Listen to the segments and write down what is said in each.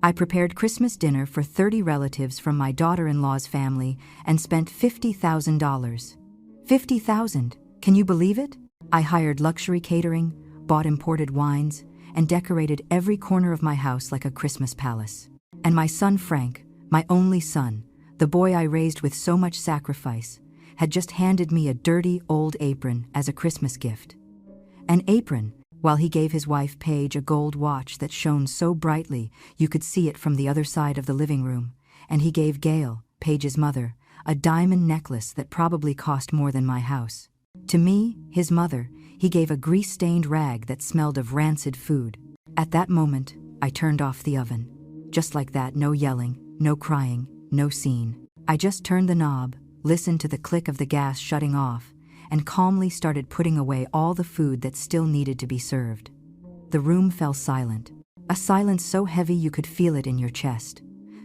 I prepared Christmas dinner for 30 relatives from my daughter-in-law's family and spent $50,000. $50,000, can you believe it? I hired luxury catering, bought imported wines, and decorated every corner of my house like a Christmas palace. And my son Frank, my only son, the boy I raised with so much sacrifice, had just handed me a dirty old apron as a Christmas gift. An apron, while he gave his wife Paige a gold watch that shone so brightly you could see it from the other side of the living room, and he gave Gail, Paige's mother, a diamond necklace that probably cost more than my house. To me, his mother, he gave a grease-stained rag that smelled of rancid food. At that moment, I turned off the oven. Just like that, no yelling, no crying, no scene. I just turned the knob, listened to the click of the gas shutting off, and calmly started putting away all the food that still needed to be served. The room fell silent, a silence so heavy you could feel it in your chest.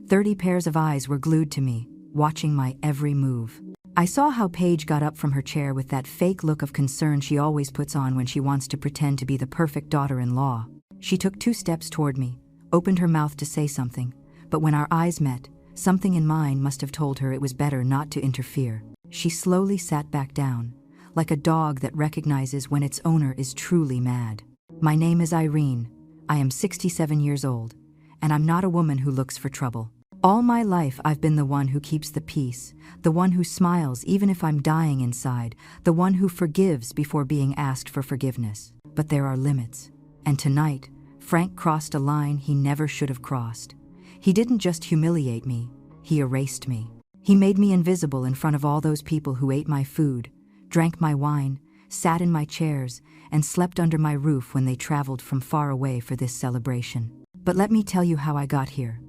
30 pairs of eyes were glued to me, watching my every move. I saw how Paige got up from her chair with that fake look of concern she always puts on when she wants to pretend to be the perfect daughter-in-law. She took 2 steps toward me, opened her mouth to say something, but when our eyes met, something in mine must have told her it was better not to interfere. She slowly sat back down, like a dog that recognizes when its owner is truly mad. My name is Irene. I am 67 years old, and I'm not a woman who looks for trouble. All my life I've been the one who keeps the peace, the one who smiles even if I'm dying inside, the one who forgives before being asked for forgiveness. But there are limits. And tonight, Frank crossed a line he never should have crossed. He didn't just humiliate me, he erased me. He made me invisible in front of all those people who ate my food, drank my wine, sat in my chairs, and slept under my roof when they traveled from far away for this celebration. But let me tell you how I got here.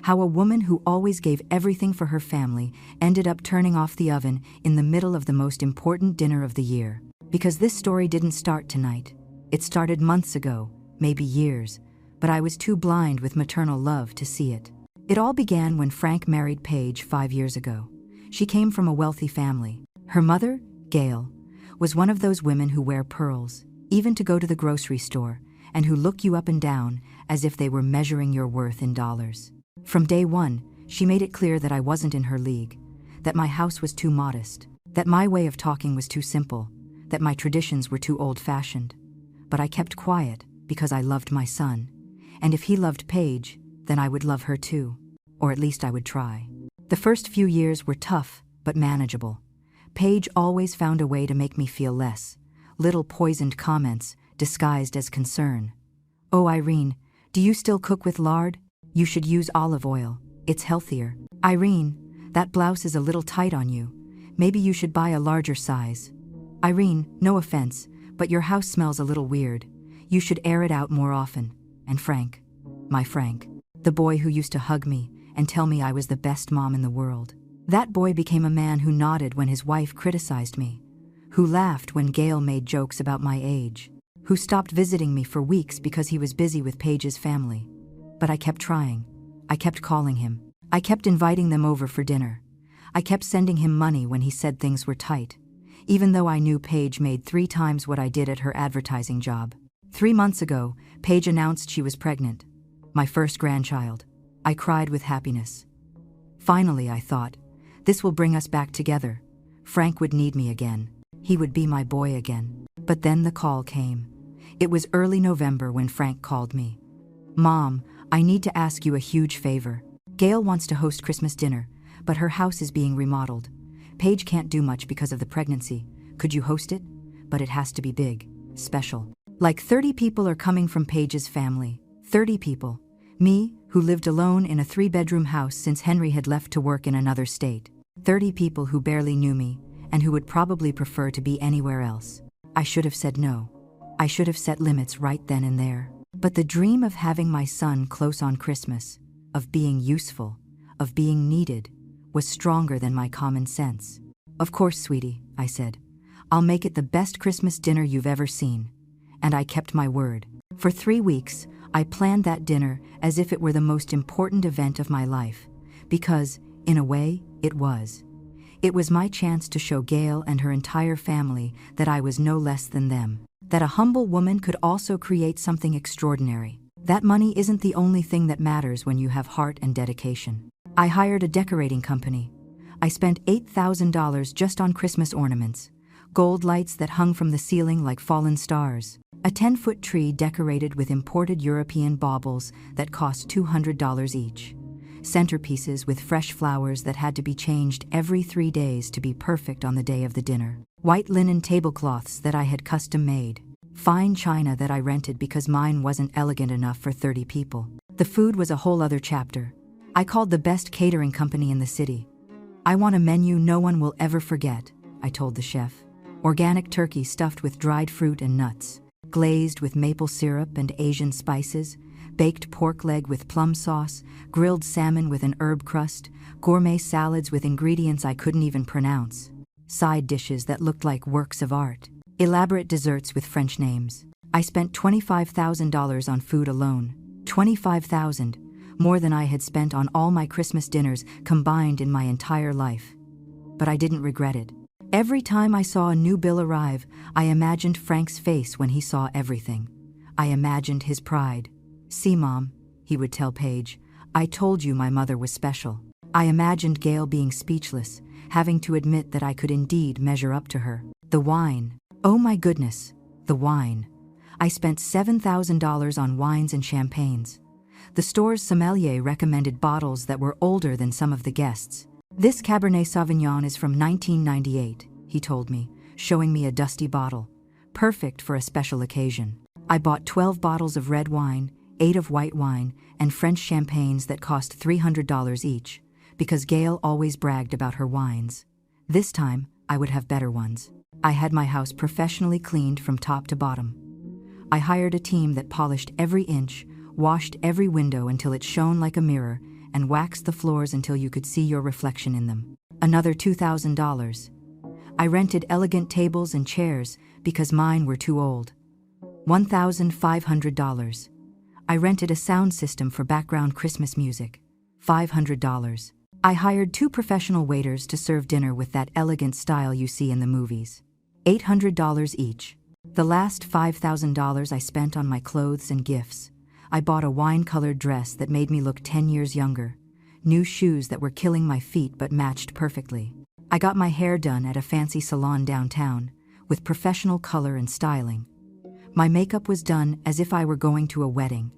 How a woman who always gave everything for her family ended up turning off the oven in the middle of the most important dinner of the year. Because this story didn't start tonight. It started months ago, maybe years, but I was too blind with maternal love to see it. It all began when Frank married Paige 5 years ago. She came from a wealthy family. Her mother, Gail, was one of those women who wear pearls, even to go to the grocery store, and who look you up and down as if they were measuring your worth in dollars. From day one, she made it clear that I wasn't in her league, that my house was too modest, that my way of talking was too simple, that my traditions were too old-fashioned. But I kept quiet because I loved my son, and if he loved Paige, then I would love her too, or at least I would try. The first few years were tough, but manageable. Paige always found a way to make me feel less, little poisoned comments disguised as concern. "Oh, Irene, do you still cook with lard? You should use olive oil. It's healthier. Irene, that blouse is a little tight on you. Maybe you should buy a larger size. Irene, no offense, but your house smells a little weird. You should air it out more often." And Frank, my Frank, the boy who used to hug me and tell me I was the best mom in the world. That boy became a man who nodded when his wife criticized me, who laughed when Gail made jokes about my age, who stopped visiting me for weeks because he was busy with Paige's family. But I kept trying. I kept calling him. I kept inviting them over for dinner. I kept sending him money when he said things were tight, even though I knew Paige made 3 times what I did at her advertising job. 3 months ago, Paige announced she was pregnant. My first grandchild. I cried with happiness. Finally, I thought, this will bring us back together. Frank would need me again. He would be my boy again. But then the call came. It was early November when Frank called me. "Mom, I need to ask you a huge favor. Gail wants to host Christmas dinner, but her house is being remodeled. Paige can't do much because of the pregnancy. Could you host it? But it has to be big, special. Like 30 people are coming from Paige's family. 30 people. Me, who lived alone in a 3-bedroom house since Henry had left to work in another state. 30 people who barely knew me, and who would probably prefer to be anywhere else. I should have said no. I should have set limits right then and there. But the dream of having my son close on Christmas, of being useful, of being needed, was stronger than my common sense. "Of course, sweetie," I said. "I'll make it the best Christmas dinner you've ever seen." And I kept my word. For 3 weeks, I planned that dinner as if it were the most important event of my life, because, in a way, it was. It was my chance to show Gail and her entire family that I was no less than them, that a humble woman could also create something extraordinary. That money isn't the only thing that matters when you have heart and dedication. I hired a decorating company. I spent $8,000 just on Christmas ornaments, gold lights that hung from the ceiling like fallen stars, a 10-foot tree decorated with imported European baubles that cost $200 each, centerpieces with fresh flowers that had to be changed every 3 days to be perfect on the day of the dinner, white linen tablecloths that I had custom made, fine china that I rented because mine wasn't elegant enough for 30 people. The food was a whole other chapter. I called the best catering company in the city. "I want a menu no one will ever forget," I told the chef. Organic turkey stuffed with dried fruit and nuts, glazed with maple syrup and Asian spices, baked pork leg with plum sauce, grilled salmon with an herb crust, gourmet salads with ingredients I couldn't even pronounce, side dishes that looked like works of art, elaborate desserts with French names. I spent $25,000 on food alone. $25,000, more than I had spent on all my Christmas dinners combined in my entire life. But I didn't regret it. Every time I saw a new bill arrive, I imagined Frank's face when he saw everything. I imagined his pride. "See, Mom," he would tell Paige, "I told you my mother was special." I imagined Gail being speechless, having to admit that I could indeed measure up to her. The wine. Oh my goodness, the wine. I spent $7,000 on wines and champagnes. The store's sommelier recommended bottles that were older than some of the guests. "This Cabernet Sauvignon is from 1998, he told me, showing me a dusty bottle. "Perfect for a special occasion." I bought 12 bottles of red wine, 8 of white wine, and French champagnes that cost $300 each, because Gail always bragged about her wines. This time, I would have better ones. I had my house professionally cleaned from top to bottom. I hired a team that polished every inch, washed every window until it shone like a mirror, and waxed the floors until you could see your reflection in them. Another $2,000. I rented elegant tables and chairs because mine were too old. $1,500. I rented a sound system for background Christmas music. $500. I hired 2 professional waiters to serve dinner with that elegant style you see in the movies. $800 each. The last $5,000 I spent on my clothes and gifts. I bought a wine-colored dress that made me look 10 years younger, new shoes that were killing my feet but matched perfectly. I got my hair done at a fancy salon downtown, with professional color and styling. My makeup was done as if I were going to a wedding,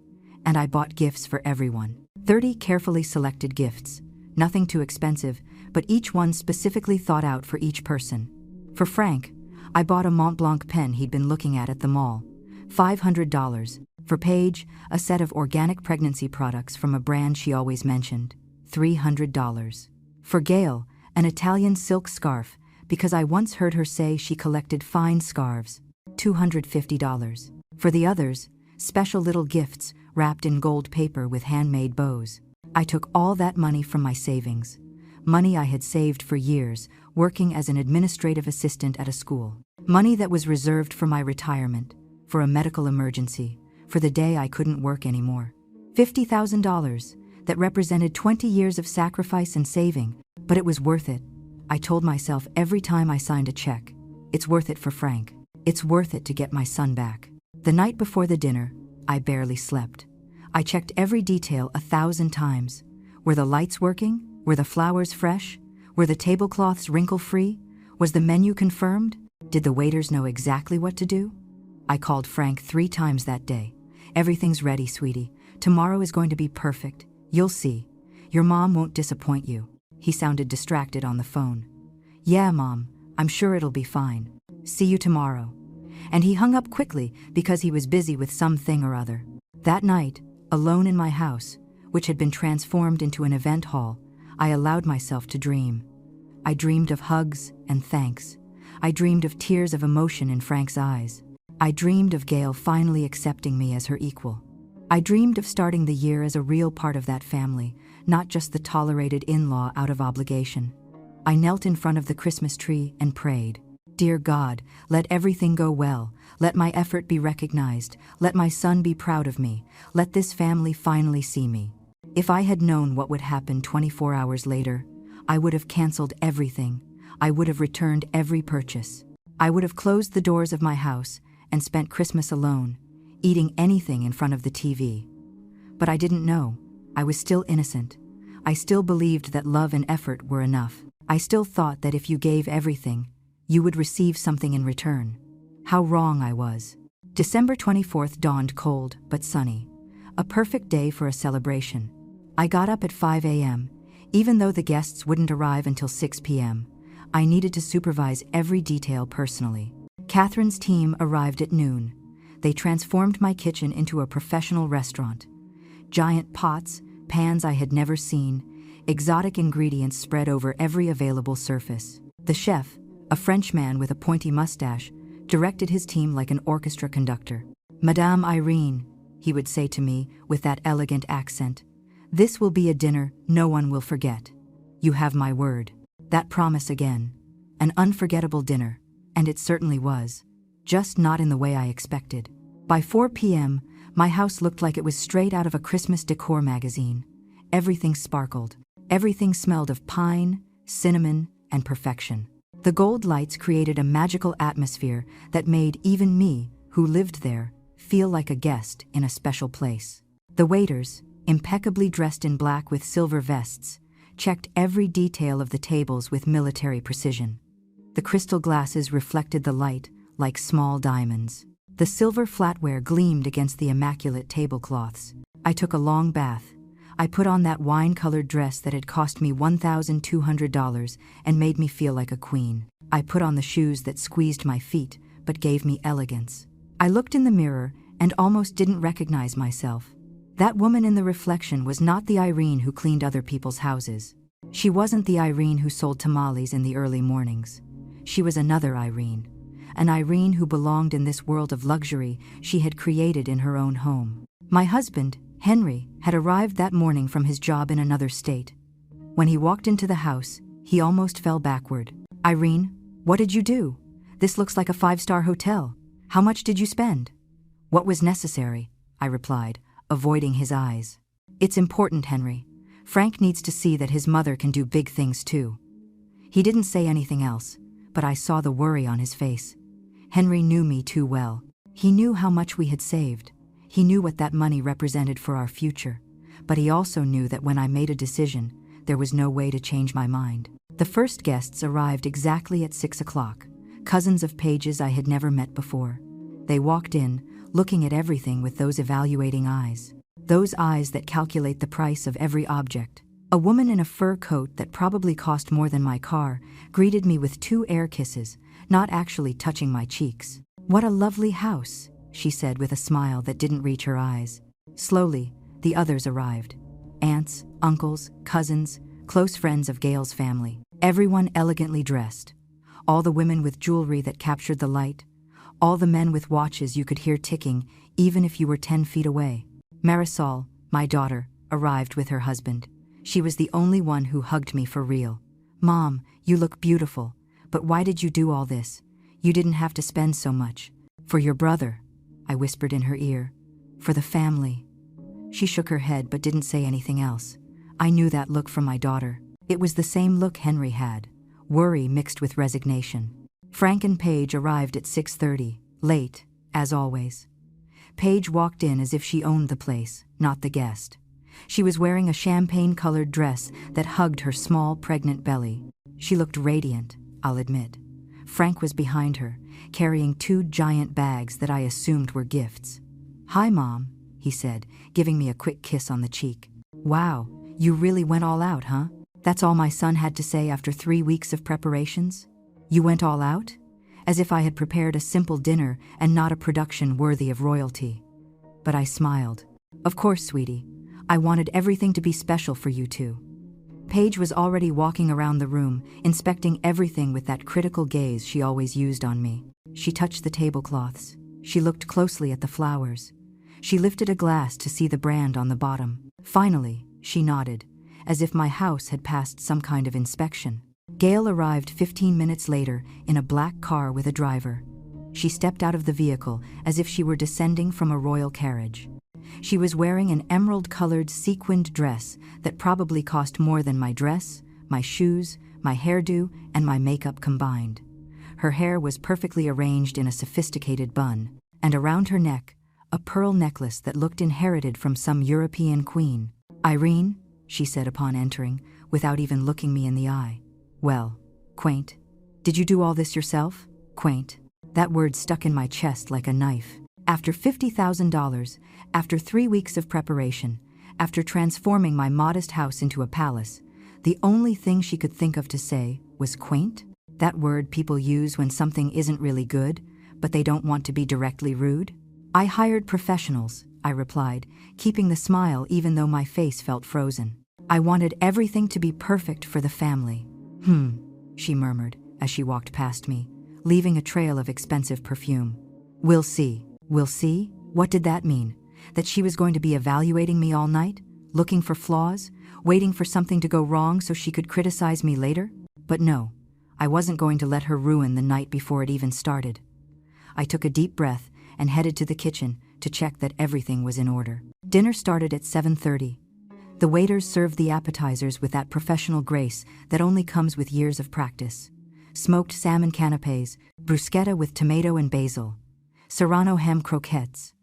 and I bought gifts for everyone. 30 carefully selected gifts, nothing too expensive, but each one specifically thought out for each person. For Frank, I bought a Mont Blanc pen he'd been looking at the mall. $500. For Paige, a set of organic pregnancy products from a brand she always mentioned. $300. For Gail, an Italian silk scarf, because I once heard her say she collected fine scarves. $250. For the others, special little gifts wrapped in gold paper with handmade bows. I took all that money from my savings, money I had saved for years, working as an administrative assistant at a school. Money that was reserved for my retirement, for a medical emergency, for the day I couldn't work anymore. $50,000 that represented 20 years of sacrifice and saving, but it was worth it. I told myself every time I signed a check, it's worth it for Frank. It's worth it to get my son back. The night before the dinner, I barely slept. I checked every detail 1,000 times. Were the lights working? Were the flowers fresh? Were the tablecloths wrinkle-free? Was the menu confirmed? Did the waiters know exactly what to do? I called Frank 3 times that day. "Everything's ready, sweetie. Tomorrow is going to be perfect. You'll see. Your mom won't disappoint you." He sounded distracted on the phone. "Yeah, Mom, I'm sure it'll be fine. See you tomorrow." And he hung up quickly because he was busy with something or other. That night, alone in my house, which had been transformed into an event hall, I allowed myself to dream. I dreamed of hugs and thanks. I dreamed of tears of emotion in Frank's eyes. I dreamed of Gail finally accepting me as her equal. I dreamed of starting the year as a real part of that family, not just the tolerated in-law out of obligation. I knelt in front of the Christmas tree and prayed. "Dear God, let everything go well. Let my effort be recognized. Let my son be proud of me. Let this family finally see me." If I had known what would happen 24 hours later, I would have canceled everything. I would have returned every purchase. I would have closed the doors of my house and spent Christmas alone, eating anything in front of the TV. But I didn't know. I was still innocent. I still believed that love and effort were enough. I still thought that if you gave everything, you would receive something in return. How wrong I was. December 24th dawned cold but sunny. A perfect day for a celebration. I got up at 5 a.m. Even though the guests wouldn't arrive until 6 p.m., I needed to supervise every detail personally. Catherine's team arrived at noon. They transformed my kitchen into a professional restaurant. Giant pots, pans I had never seen, exotic ingredients spread over every available surface. The chef, a Frenchman with a pointy mustache, directed his team like an orchestra conductor. "Madame Irene," he would say to me with that elegant accent, "this will be a dinner no one will forget. You have my word." That promise again. An unforgettable dinner, and it certainly was. Just not in the way I expected. By 4 p.m., my house looked like it was straight out of a Christmas decor magazine. Everything sparkled. Everything smelled of pine, cinnamon, and perfection. The gold lights created a magical atmosphere that made even me, who lived there, feel like a guest in a special place. The waiters, impeccably dressed in black with silver vests, checked every detail of the tables with military precision. The crystal glasses reflected the light like small diamonds. The silver flatware gleamed against the immaculate tablecloths. I took a long bath. I put on that wine-colored dress that had cost me $1,200 and made me feel like a queen. I put on the shoes that squeezed my feet but gave me elegance. I looked in the mirror and almost didn't recognize myself. That woman in the reflection was not the Irene who cleaned other people's houses. She wasn't the Irene who sold tamales in the early mornings. She was another Irene. An Irene who belonged in this world of luxury she had created in her own home. My husband, Henry, had arrived that morning from his job in another state. When he walked into the house, he almost fell backward. "Irene, what did you do? This looks like a 5-star hotel. How much did you spend?" "What was necessary," I replied, avoiding his eyes. "It's important, Henry. Frank needs to see that his mother can do big things too." He didn't say anything else, but I saw the worry on his face. Henry knew me too well. He knew how much we had saved. He knew what that money represented for our future. But he also knew that when I made a decision, there was no way to change my mind. The first guests arrived exactly at 6 o'clock, cousins of Paige's I had never met before. They walked in, looking at everything with those evaluating eyes. Those eyes that calculate the price of every object. A woman in a fur coat that probably cost more than my car greeted me with 2 air kisses, not actually touching my cheeks. "What a lovely house," she said with a smile that didn't reach her eyes. Slowly, the others arrived. Aunts, uncles, cousins, close friends of Gail's family. Everyone elegantly dressed. All the women with jewelry that captured the light. All the men with watches you could hear ticking even if you were 10 feet away. Marisol, my daughter, arrived with her husband. She was the only one who hugged me for real. "Mom, you look beautiful. But why did you do all this? You didn't have to spend so much." "For your brother," I whispered in her ear. "For the family." She shook her head but didn't say anything else. I knew that look from my daughter. It was the same look Henry had, worry mixed with resignation. Frank and Paige arrived at 6:30, late, as always. Paige walked in as if she owned the place, not the guest. She was wearing a champagne-colored dress that hugged her small, pregnant belly. She looked radiant, I'll admit. Frank was behind her, carrying 2 giant bags that I assumed were gifts. "Hi, Mom," he said, giving me a quick kiss on the cheek. "Wow, you really went all out, huh?" That's all my son had to say after 3 weeks of preparations? "You went all out?" As if I had prepared a simple dinner and not a production worthy of royalty. But I smiled. "Of course, sweetie. I wanted everything to be special for you two." Paige was already walking around the room, inspecting everything with that critical gaze she always used on me. She touched the tablecloths. She looked closely at the flowers. She lifted a glass to see the brand on the bottom. Finally, she nodded, as if my house had passed some kind of inspection. Gail arrived 15 minutes later in a black car with a driver. She stepped out of the vehicle as if she were descending from a royal carriage. She was wearing an emerald-colored sequined dress that probably cost more than my dress, my shoes, my hairdo, and my makeup combined. Her hair was perfectly arranged in a sophisticated bun, and around her neck, a pearl necklace that looked inherited from some European queen. "Irene," she said upon entering, without even looking me in the eye. "Well, quaint. Did you do all this yourself?" Quaint. That word stuck in my chest like a knife. After $50,000, after 3 weeks of preparation, after transforming my modest house into a palace, the only thing she could think of to say was quaint? That word people use when something isn't really good, but they don't want to be directly rude? "I hired professionals," I replied, keeping the smile even though my face felt frozen. "I wanted everything to be perfect for the family." She murmured as she walked past me, leaving a trail of expensive perfume. "We'll see." We'll see? What did that mean? That she was going to be evaluating me all night? Looking for flaws? Waiting for something to go wrong so she could criticize me later? But no, I wasn't going to let her ruin the night before it even started. I took a deep breath and headed to the kitchen to check that everything was in order. Dinner started at 7:30. The waiters served the appetizers with that professional grace that only comes with years of practice. Smoked salmon canapes, bruschetta with tomato and basil, Serrano ham croquettes,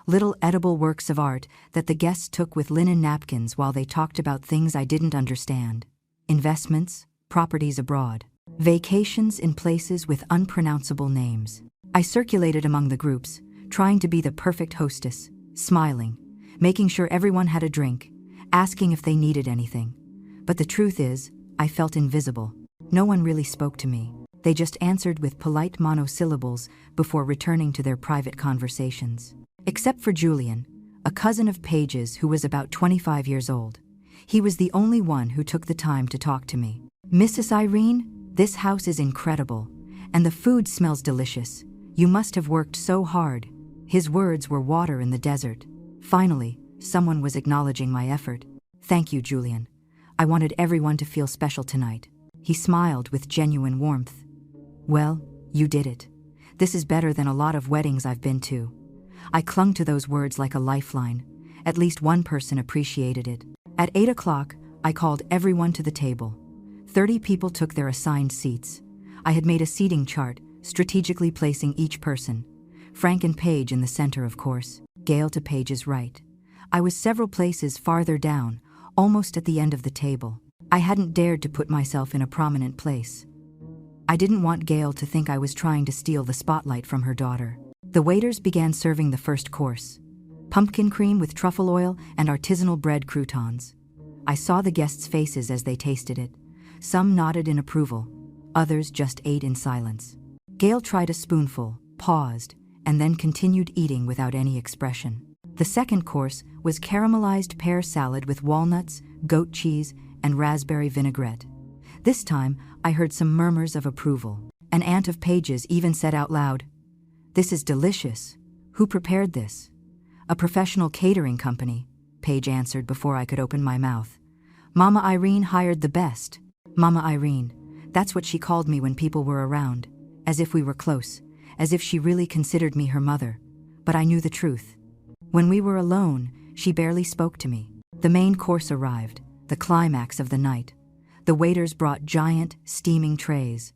little edible works of art that the guests took with linen napkins while they talked about things I didn't understand. Investments, properties abroad, vacations in places with unpronounceable names. I circulated among the groups, trying to be the perfect hostess, smiling, making sure everyone had a drink, asking if they needed anything. But the truth is, I felt invisible. No one really spoke to me. They just answered with polite monosyllables before returning to their private conversations. Except for Julian, a cousin of Paige's who was about 25 years old. He was the only one who took the time to talk to me. "Mrs. Irene, this house is incredible, and the food smells delicious. You must have worked so hard." His words were water in the desert. Finally, someone was acknowledging my effort. "Thank you, Julian. I wanted everyone to feel special tonight." He smiled with genuine warmth. "Well, you did it. This is better than a lot of weddings I've been to." I clung to those words like a lifeline. At least one person appreciated it. At 8 o'clock, I called everyone to the table. 30 people took their assigned seats. I had made a seating chart, strategically placing each person. Frank and Paige in the center, of course. Gail to Paige's right. I was several places farther down, almost at the end of the table. I hadn't dared to put myself in a prominent place. I didn't want Gail to think I was trying to steal the spotlight from her daughter. The waiters began serving the first course. Pumpkin cream with truffle oil and artisanal bread croutons. I saw the guests' faces as they tasted it. Some nodded in approval. Others just ate in silence. Gail tried a spoonful, paused, and then continued eating without any expression. The second course was caramelized pear salad with walnuts, goat cheese, and raspberry vinaigrette. This time, I heard some murmurs of approval. An aunt of Paige's even said out loud, "This is delicious. Who prepared this?" "A professional catering company," Paige answered before I could open my mouth. "Mama Irene hired the best." Mama Irene, that's what she called me when people were around, as if we were close, as if she really considered me her mother. But I knew the truth. When we were alone, she barely spoke to me. The main course arrived, the climax of the night. The waiters brought giant, steaming trays.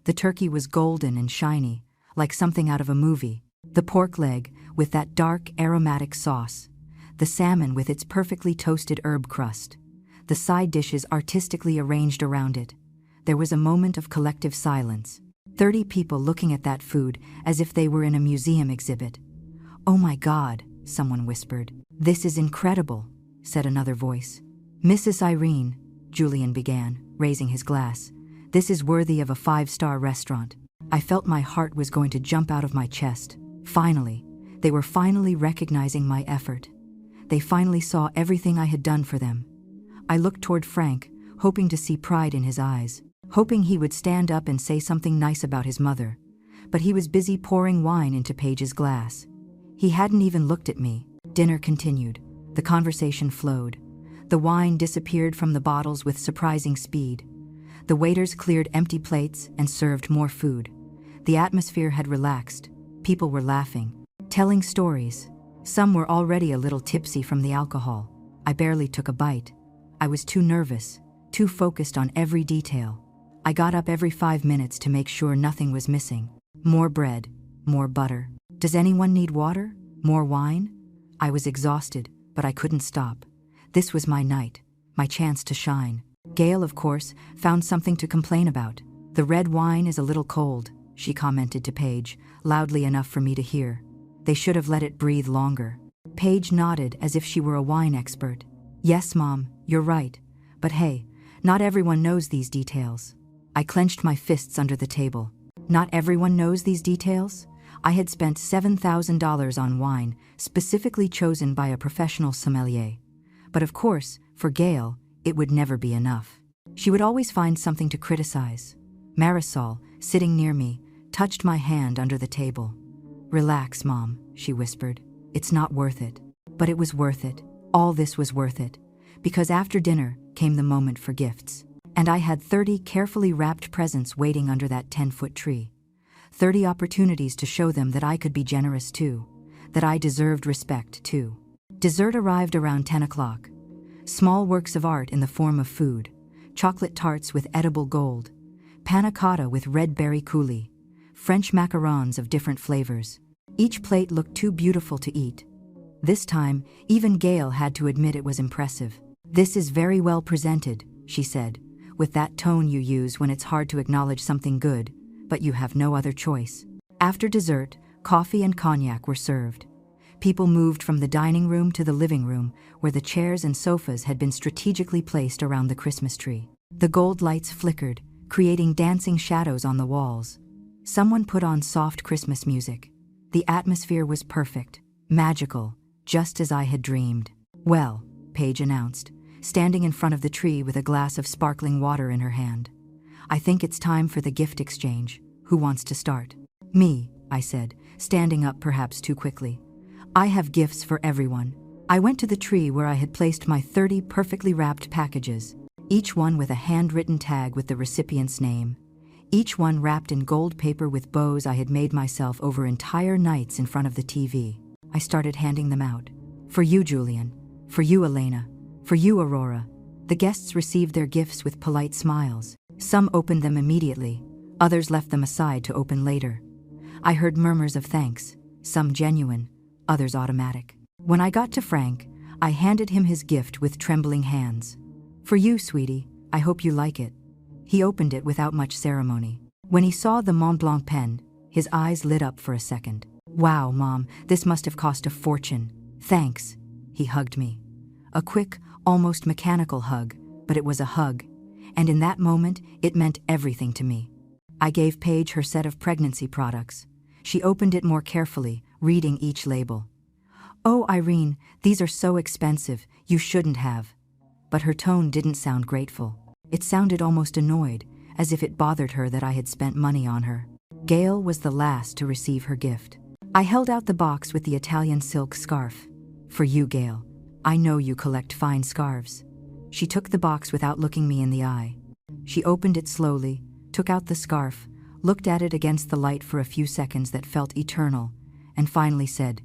The turkey was golden and shiny, like something out of a movie. The pork leg, with that dark, aromatic sauce. The salmon with its perfectly toasted herb crust. The side dishes artistically arranged around it. There was a moment of collective silence. 30 people looking at that food as if they were in a museum exhibit. "Oh my God," someone whispered. "This is incredible," said another voice. "Mrs. Irene," Julian began, raising his glass. "This is worthy of a 5-star restaurant." I felt my heart was going to jump out of my chest. Finally, they were finally recognizing my effort. They finally saw everything I had done for them. I looked toward Frank, hoping to see pride in his eyes, hoping he would stand up and say something nice about his mother. But he was busy pouring wine into Paige's glass. He hadn't even looked at me. Dinner continued. The conversation flowed. The wine disappeared from the bottles with surprising speed. The waiters cleared empty plates and served more food. The atmosphere had relaxed. People were laughing, telling stories. Some were already a little tipsy from the alcohol. I barely took a bite. I was too nervous, too focused on every detail. I got up every 5 minutes to make sure nothing was missing. More bread, more butter. "Does anyone need water?" More wine? I was exhausted, but I couldn't stop. This was my night, my chance to shine. Gail, of course, found something to complain about. The red wine is a little cold, she commented to Paige, loudly enough for me to hear. They should have let it breathe longer. Paige nodded as if she were a wine expert. Yes, Mom, you're right. But hey, not everyone knows these details. I clenched my fists under the table. Not everyone knows these details? I had spent $7,000 on wine, specifically chosen by a professional sommelier. But of course, for Gail, it would never be enough. She would always find something to criticize. Marisol, sitting near me, touched my hand under the table. Relax, Mom, she whispered. It's not worth it. But it was worth it. All this was worth it. Because after dinner came the moment for gifts. And I had 30 carefully wrapped presents waiting under that 10-foot tree. 30 opportunities to show them that I could be generous too. That I deserved respect too. Dessert arrived around 10 o'clock. Small works of art in the form of food. Chocolate tarts with edible gold. Panna cotta with red berry coulis. French macarons of different flavors. Each plate looked too beautiful to eat. This time, even Gail had to admit it was impressive. This is very well presented, she said, with that tone you use when it's hard to acknowledge something good, but you have no other choice. After dessert, coffee and cognac were served. People moved from the dining room to the living room, where the chairs and sofas had been strategically placed around the Christmas tree. The gold lights flickered, creating dancing shadows on the walls. Someone put on soft Christmas music. The atmosphere was perfect, magical, just as I had dreamed. Well, Paige announced, standing in front of the tree with a glass of sparkling water in her hand. I think it's time for the gift exchange. Who wants to start? Me, I said, standing up perhaps too quickly. I have gifts for everyone. I went to the tree where I had placed my 30 perfectly wrapped packages, each one with a handwritten tag with the recipient's name. Each one wrapped in gold paper with bows I had made myself over entire nights in front of the TV. I started handing them out. For you, Julian. For you, Elena. For you, Aurora. The guests received their gifts with polite smiles. Some opened them immediately. Others left them aside to open later. I heard murmurs of thanks, some genuine, others automatic. When I got to Frank, I handed him his gift with trembling hands. For you, sweetie, I hope you like it. He opened it without much ceremony. When he saw the Mont Blanc pen, his eyes lit up for a second. Wow, Mom, this must have cost a fortune. Thanks. He hugged me. A quick, almost mechanical hug, but it was a hug, and in that moment, it meant everything to me. I gave Paige her set of pregnancy products. She opened it more carefully, reading each label. Oh, Irene, these are so expensive, you shouldn't have. But her tone didn't sound grateful. It sounded almost annoyed, as if it bothered her that I had spent money on her. Gail was the last to receive her gift. I held out the box with the Italian silk scarf. For you, Gail. I know you collect fine scarves. She took the box without looking me in the eye. She opened it slowly, took out the scarf, looked at it against the light for a few seconds that felt eternal, and finally said,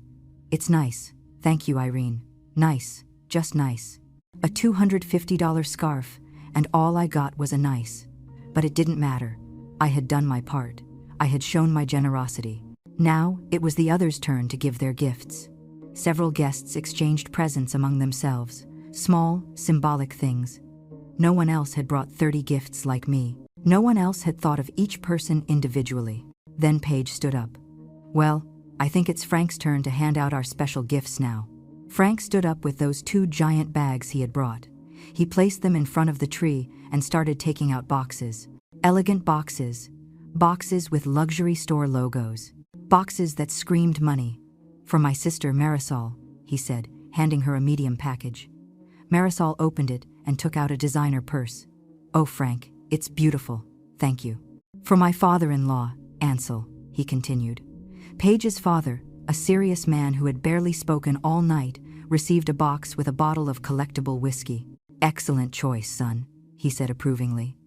It's nice. Thank you, Irene. Nice. Just nice. A $250 scarf, and all I got was a nice. But it didn't matter. I had done my part. I had shown my generosity. Now, it was the others' turn to give their gifts. Several guests exchanged presents among themselves, small, symbolic things. No one else had brought 30 gifts like me. No one else had thought of each person individually. Then Paige stood up. Well, I think it's Frank's turn to hand out our special gifts now. Frank stood up with those 2 giant bags he had brought. He placed them in front of the tree and started taking out boxes. Elegant boxes. Boxes with luxury store logos. Boxes that screamed money. For my sister Marisol, he said, handing her a medium package. Marisol opened it and took out a designer purse. Oh, Frank, it's beautiful. Thank you. For my father-in-law, Ansel, he continued. Paige's father, a serious man who had barely spoken all night, received a box with a bottle of collectible whiskey. Excellent choice, son, he said approvingly.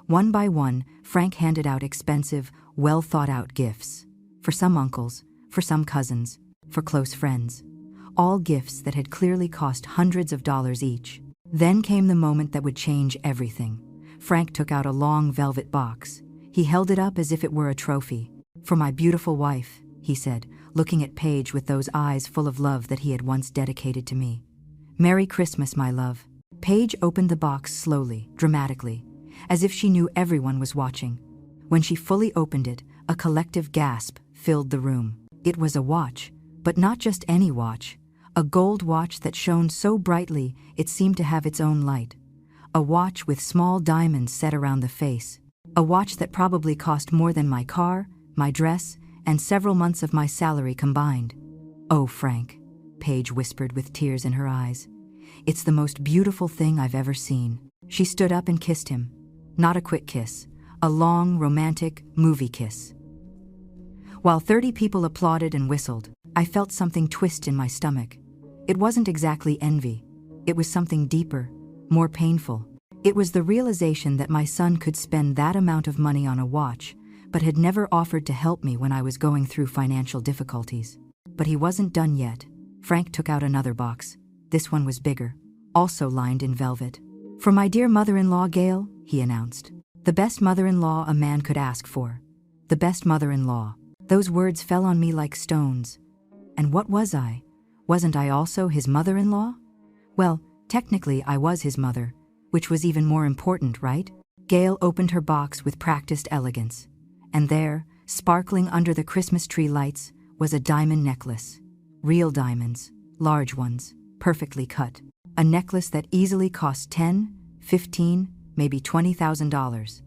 One by one, Frank handed out expensive, well-thought-out gifts. For some uncles, for some cousins, for close friends. All gifts that had clearly cost hundreds of dollars each. Then came the moment that would change everything. Frank took out a long velvet box. He held it up as if it were a trophy. For my beautiful wife, he said, looking at Paige with those eyes full of love that he had once dedicated to me. "Merry Christmas, my love." Paige opened the box slowly, dramatically, as if she knew everyone was watching. When she fully opened it, a collective gasp filled the room. It was a watch, but not just any watch. A gold watch that shone so brightly it seemed to have its own light. A watch with small diamonds set around the face. A watch that probably cost more than my car, my dress, and several months of my salary combined. "Oh, Frank," Paige whispered with tears in her eyes. "It's the most beautiful thing I've ever seen." She stood up and kissed him. Not a quick kiss, a long, romantic, movie kiss. While 30 people applauded and whistled, I felt something twist in my stomach. It wasn't exactly envy. It was something deeper, more painful. It was the realization that my son could spend that amount of money on a watch, but had never offered to help me when I was going through financial difficulties. But he wasn't done yet. Frank took out another box. This one was bigger, also lined in velvet. "For my dear mother-in-law, Gail," he announced. "The best mother-in-law a man could ask for. The best mother-in-law." Those words fell on me like stones. And what was I? Wasn't I also his mother-in-law? Well, technically I was his mother, which was even more important, right? Gail opened her box with practiced elegance. And there, sparkling under the Christmas tree lights, was a diamond necklace. Real diamonds, large ones, perfectly cut. A necklace that easily cost $10, $15, maybe $20,000.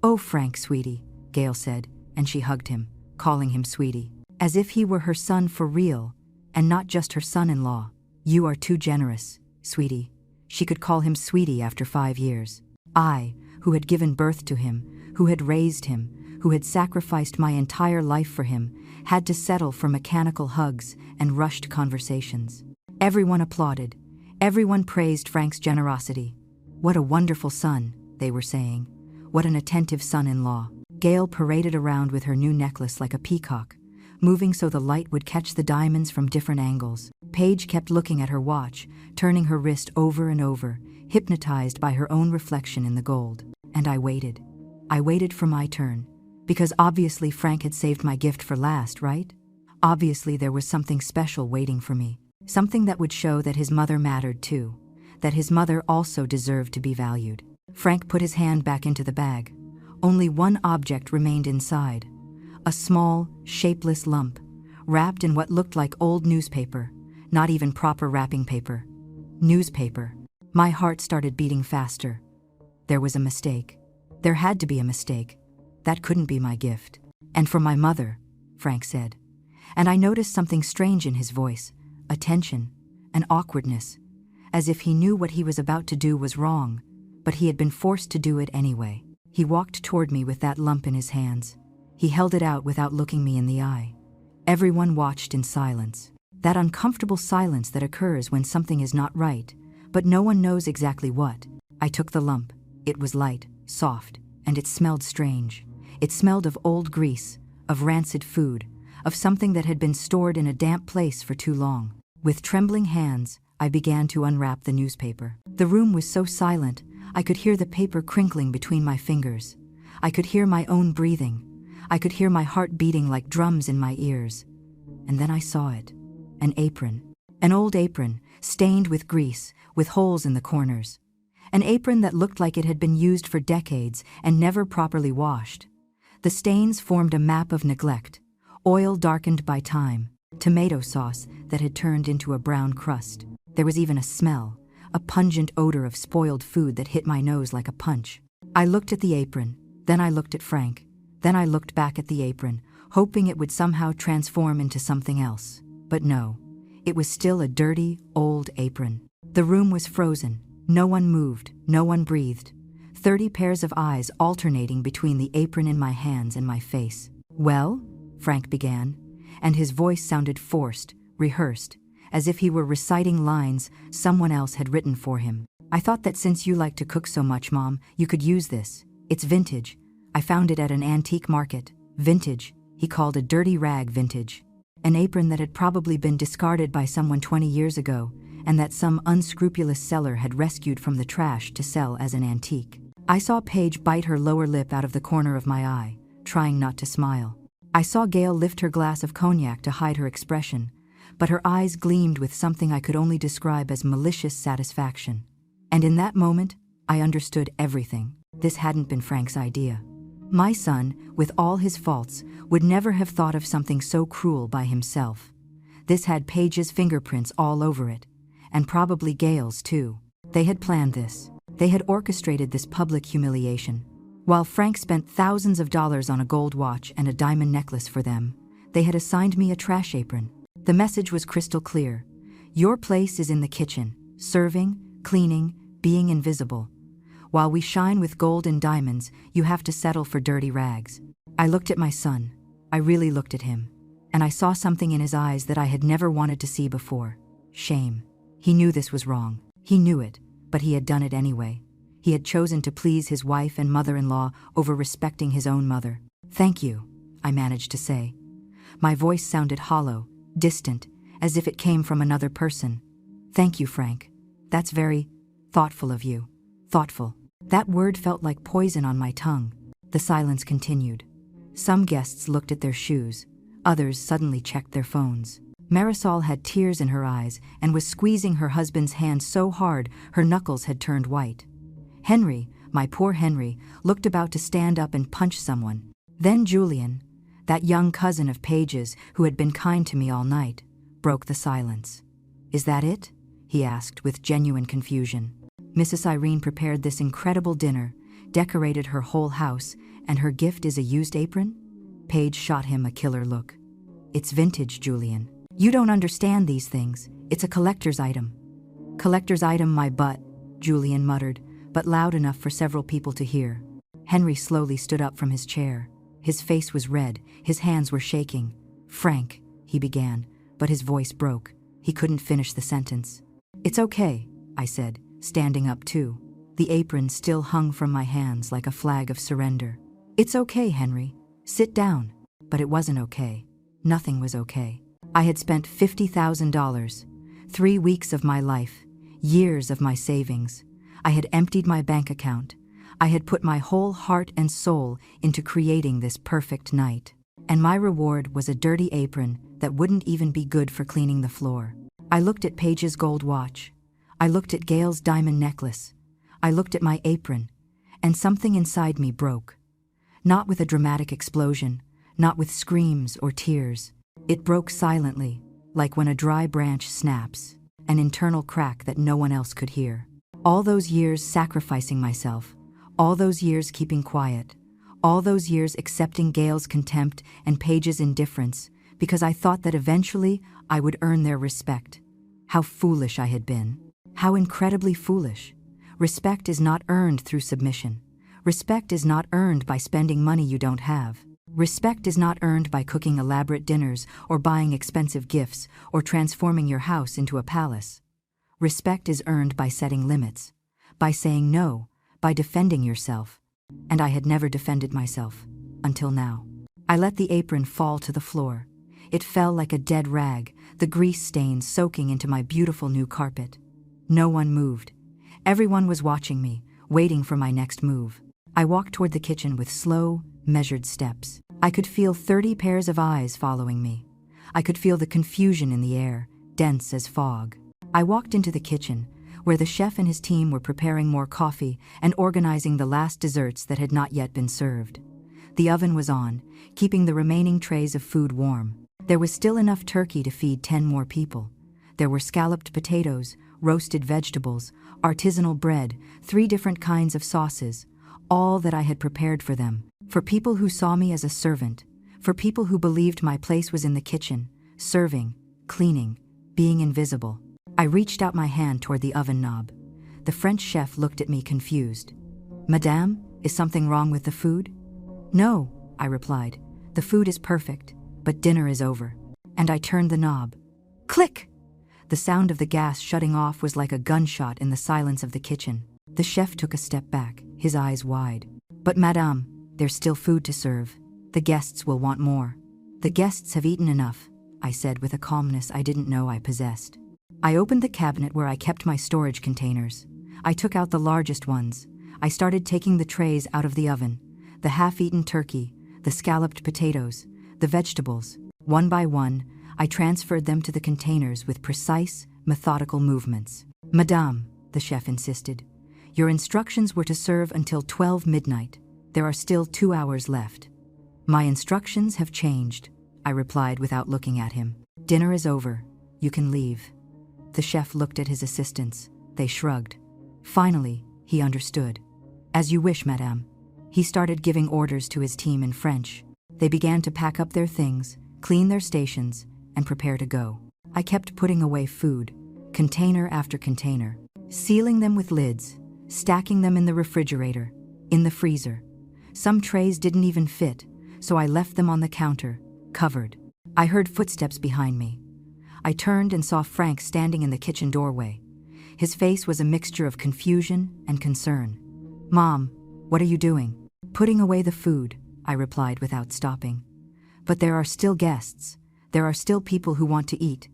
"Oh, Frank, sweetie," Gail said, and she hugged him, calling him sweetie, as if he were her son for real, and not just her son-in-law. "You are too generous, sweetie." She could call him sweetie after 5 years. I, who had given birth to him, who had raised him, who had sacrificed my entire life for him, had to settle for mechanical hugs and rushed conversations. Everyone applauded. Everyone praised Frank's generosity. "What a wonderful son," they were saying. "What an attentive son-in-law." Gail paraded around with her new necklace like a peacock, moving so the light would catch the diamonds from different angles. Paige kept looking at her watch, turning her wrist over and over, hypnotized by her own reflection in the gold. And I waited. I waited for my turn. Because obviously Frank had saved my gift for last, right? Obviously there was something special waiting for me. Something that would show that his mother mattered too. That his mother also deserved to be valued. Frank put his hand back into the bag. Only one object remained inside. A small, shapeless lump, wrapped in what looked like old newspaper, not even proper wrapping paper. Newspaper. My heart started beating faster. There was a mistake. There had to be a mistake. That couldn't be my gift. "And for my mother," Frank said. And I noticed something strange in his voice, a tension, an awkwardness, as if he knew what he was about to do was wrong, but he had been forced to do it anyway. He walked toward me with that lump in his hands. He held it out without looking me in the eye. Everyone watched in silence. That uncomfortable silence that occurs when something is not right, but no one knows exactly what. I took the lump. It was light, soft, and it smelled strange. It smelled of old grease, of rancid food, of something that had been stored in a damp place for too long. With trembling hands, I began to unwrap the newspaper. The room was so silent, I could hear the paper crinkling between my fingers. I could hear my own breathing. I could hear my heart beating like drums in my ears. And then I saw it. An apron. An old apron, stained with grease, with holes in the corners. An apron that looked like it had been used for decades and never properly washed. The stains formed a map of neglect, oil darkened by time, tomato sauce that had turned into a brown crust. There was even a smell, a pungent odor of spoiled food that hit my nose like a punch. I looked at the apron, then I looked at Frank, then I looked back at the apron, hoping it would somehow transform into something else. But no, it was still a dirty, old apron. The room was frozen. No one moved, no one breathed. 30 pairs of eyes alternating between the apron in my hands and my face. "Well?" Frank began, and his voice sounded forced, rehearsed, as if he were reciting lines someone else had written for him. "I thought that since you like to cook so much, Mom, you could use this. It's vintage. I found it at an antique market. Vintage," he called a dirty rag vintage. An apron that had probably been discarded by someone 20 years ago, and that some unscrupulous seller had rescued from the trash to sell as an antique. I saw Paige bite her lower lip out of the corner of my eye, trying not to smile. I saw Gail lift her glass of cognac to hide her expression, but her eyes gleamed with something I could only describe as malicious satisfaction. And in that moment, I understood everything. This hadn't been Frank's idea. My son, with all his faults, would never have thought of something so cruel by himself. This had Paige's fingerprints all over it, and probably Gail's too. They had planned this. They had orchestrated this public humiliation. While Frank spent thousands of dollars on a gold watch and a diamond necklace for them, they had assigned me a trash apron. The message was crystal clear. Your place is in the kitchen, serving, cleaning, being invisible. While we shine with gold and diamonds, you have to settle for dirty rags. I looked at my son. I really looked at him. And I saw something in his eyes that I had never wanted to see before. Shame. He knew this was wrong. He knew it, but he had done it anyway. He had chosen to please his wife and mother-in-law over respecting his own mother. Thank you, I managed to say. My voice sounded hollow, distant, as if it came from another person. Thank you, Frank. That's very thoughtful of you. Thoughtful. That word felt like poison on my tongue. The silence continued. Some guests looked at their shoes. Others suddenly checked their phones. Marisol had tears in her eyes and was squeezing her husband's hand so hard her knuckles had turned white. Henry, my poor Henry, looked about to stand up and punch someone. Then Julian, that young cousin of Paige's who had been kind to me all night, broke the silence. Is that it? He asked with genuine confusion. Mrs. Irene prepared this incredible dinner, decorated her whole house, and her gift is a used apron? Paige shot him a killer look. It's vintage, Julian. You don't understand these things. It's a collector's item. Collector's item, my butt, Julian muttered, but loud enough for several people to hear. Henry slowly stood up from his chair. His face was red, his hands were shaking. Frank, he began, but his voice broke. He couldn't finish the sentence. It's okay, I said, standing up too. The apron still hung from my hands like a flag of surrender. It's okay, Henry. Sit down. But it wasn't okay. Nothing was okay. I had spent $50,000, 3 weeks of my life, years of my savings. I had emptied my bank account. I had put my whole heart and soul into creating this perfect night. And my reward was a dirty apron that wouldn't even be good for cleaning the floor. I looked at Paige's gold watch. I looked at Gail's diamond necklace. I looked at my apron, and something inside me broke. Not with a dramatic explosion, not with screams or tears. It broke silently, like when a dry branch snaps, an internal crack that no one else could hear. All those years sacrificing myself, all those years keeping quiet, all those years accepting Gail's contempt and Paige's indifference, because I thought that eventually I would earn their respect. How foolish I had been. How incredibly foolish. Respect is not earned through submission. Respect is not earned by spending money you don't have. Respect is not earned by cooking elaborate dinners or buying expensive gifts or transforming your house into a palace. Respect is earned by setting limits, by saying no, by defending yourself. And I had never defended myself, until now. I let the apron fall to the floor. It fell like a dead rag, the grease stains soaking into my beautiful new carpet. No one moved. Everyone was watching me, waiting for my next move. I walked toward the kitchen with slow, measured steps. I could feel 30 pairs of eyes following me. I could feel the confusion in the air, dense as fog. I walked into the kitchen, where the chef and his team were preparing more coffee and organizing the last desserts that had not yet been served. The oven was on, keeping the remaining trays of food warm. There was still enough turkey to feed 10 more people. There were scalloped potatoes, roasted vegetables, artisanal bread, 3 different kinds of sauces, all that I had prepared for them, for people who saw me as a servant, for people who believed my place was in the kitchen, serving, cleaning, being invisible. I reached out my hand toward the oven knob. The French chef looked at me confused. Madame, is something wrong with the food? No, I replied. The food is perfect, but dinner is over. And I turned the knob. Click! The sound of the gas shutting off was like a gunshot in the silence of the kitchen. The chef took a step back, his eyes wide. But madame, there's still food to serve. The guests will want more. The guests have eaten enough, I said with a calmness I didn't know I possessed. I opened the cabinet where I kept my storage containers. I took out the largest ones. I started taking the trays out of the oven. The half-eaten turkey, the scalloped potatoes, The vegetables. One by one, I transferred them to the containers with precise, methodical movements. Madame, the chef insisted, your instructions were to serve until 12 midnight. There are still 2 hours left. My instructions have changed, I replied without looking at him. Dinner is over. You can leave. The chef looked at his assistants. They shrugged. Finally, he understood. As you wish, madame. He started giving orders to his team in French. They began to pack up their things, clean their stations, and prepare to go. I kept putting away food, container after container, sealing them with lids, stacking them in the refrigerator, in the freezer. Some trays didn't even fit, so I left them on the counter, covered. I heard footsteps behind me. I turned and saw Frank standing in the kitchen doorway. His face was a mixture of confusion and concern. Mom, what are you doing? Putting away the food, I replied without stopping. But there are still guests. There are still people who want to eat.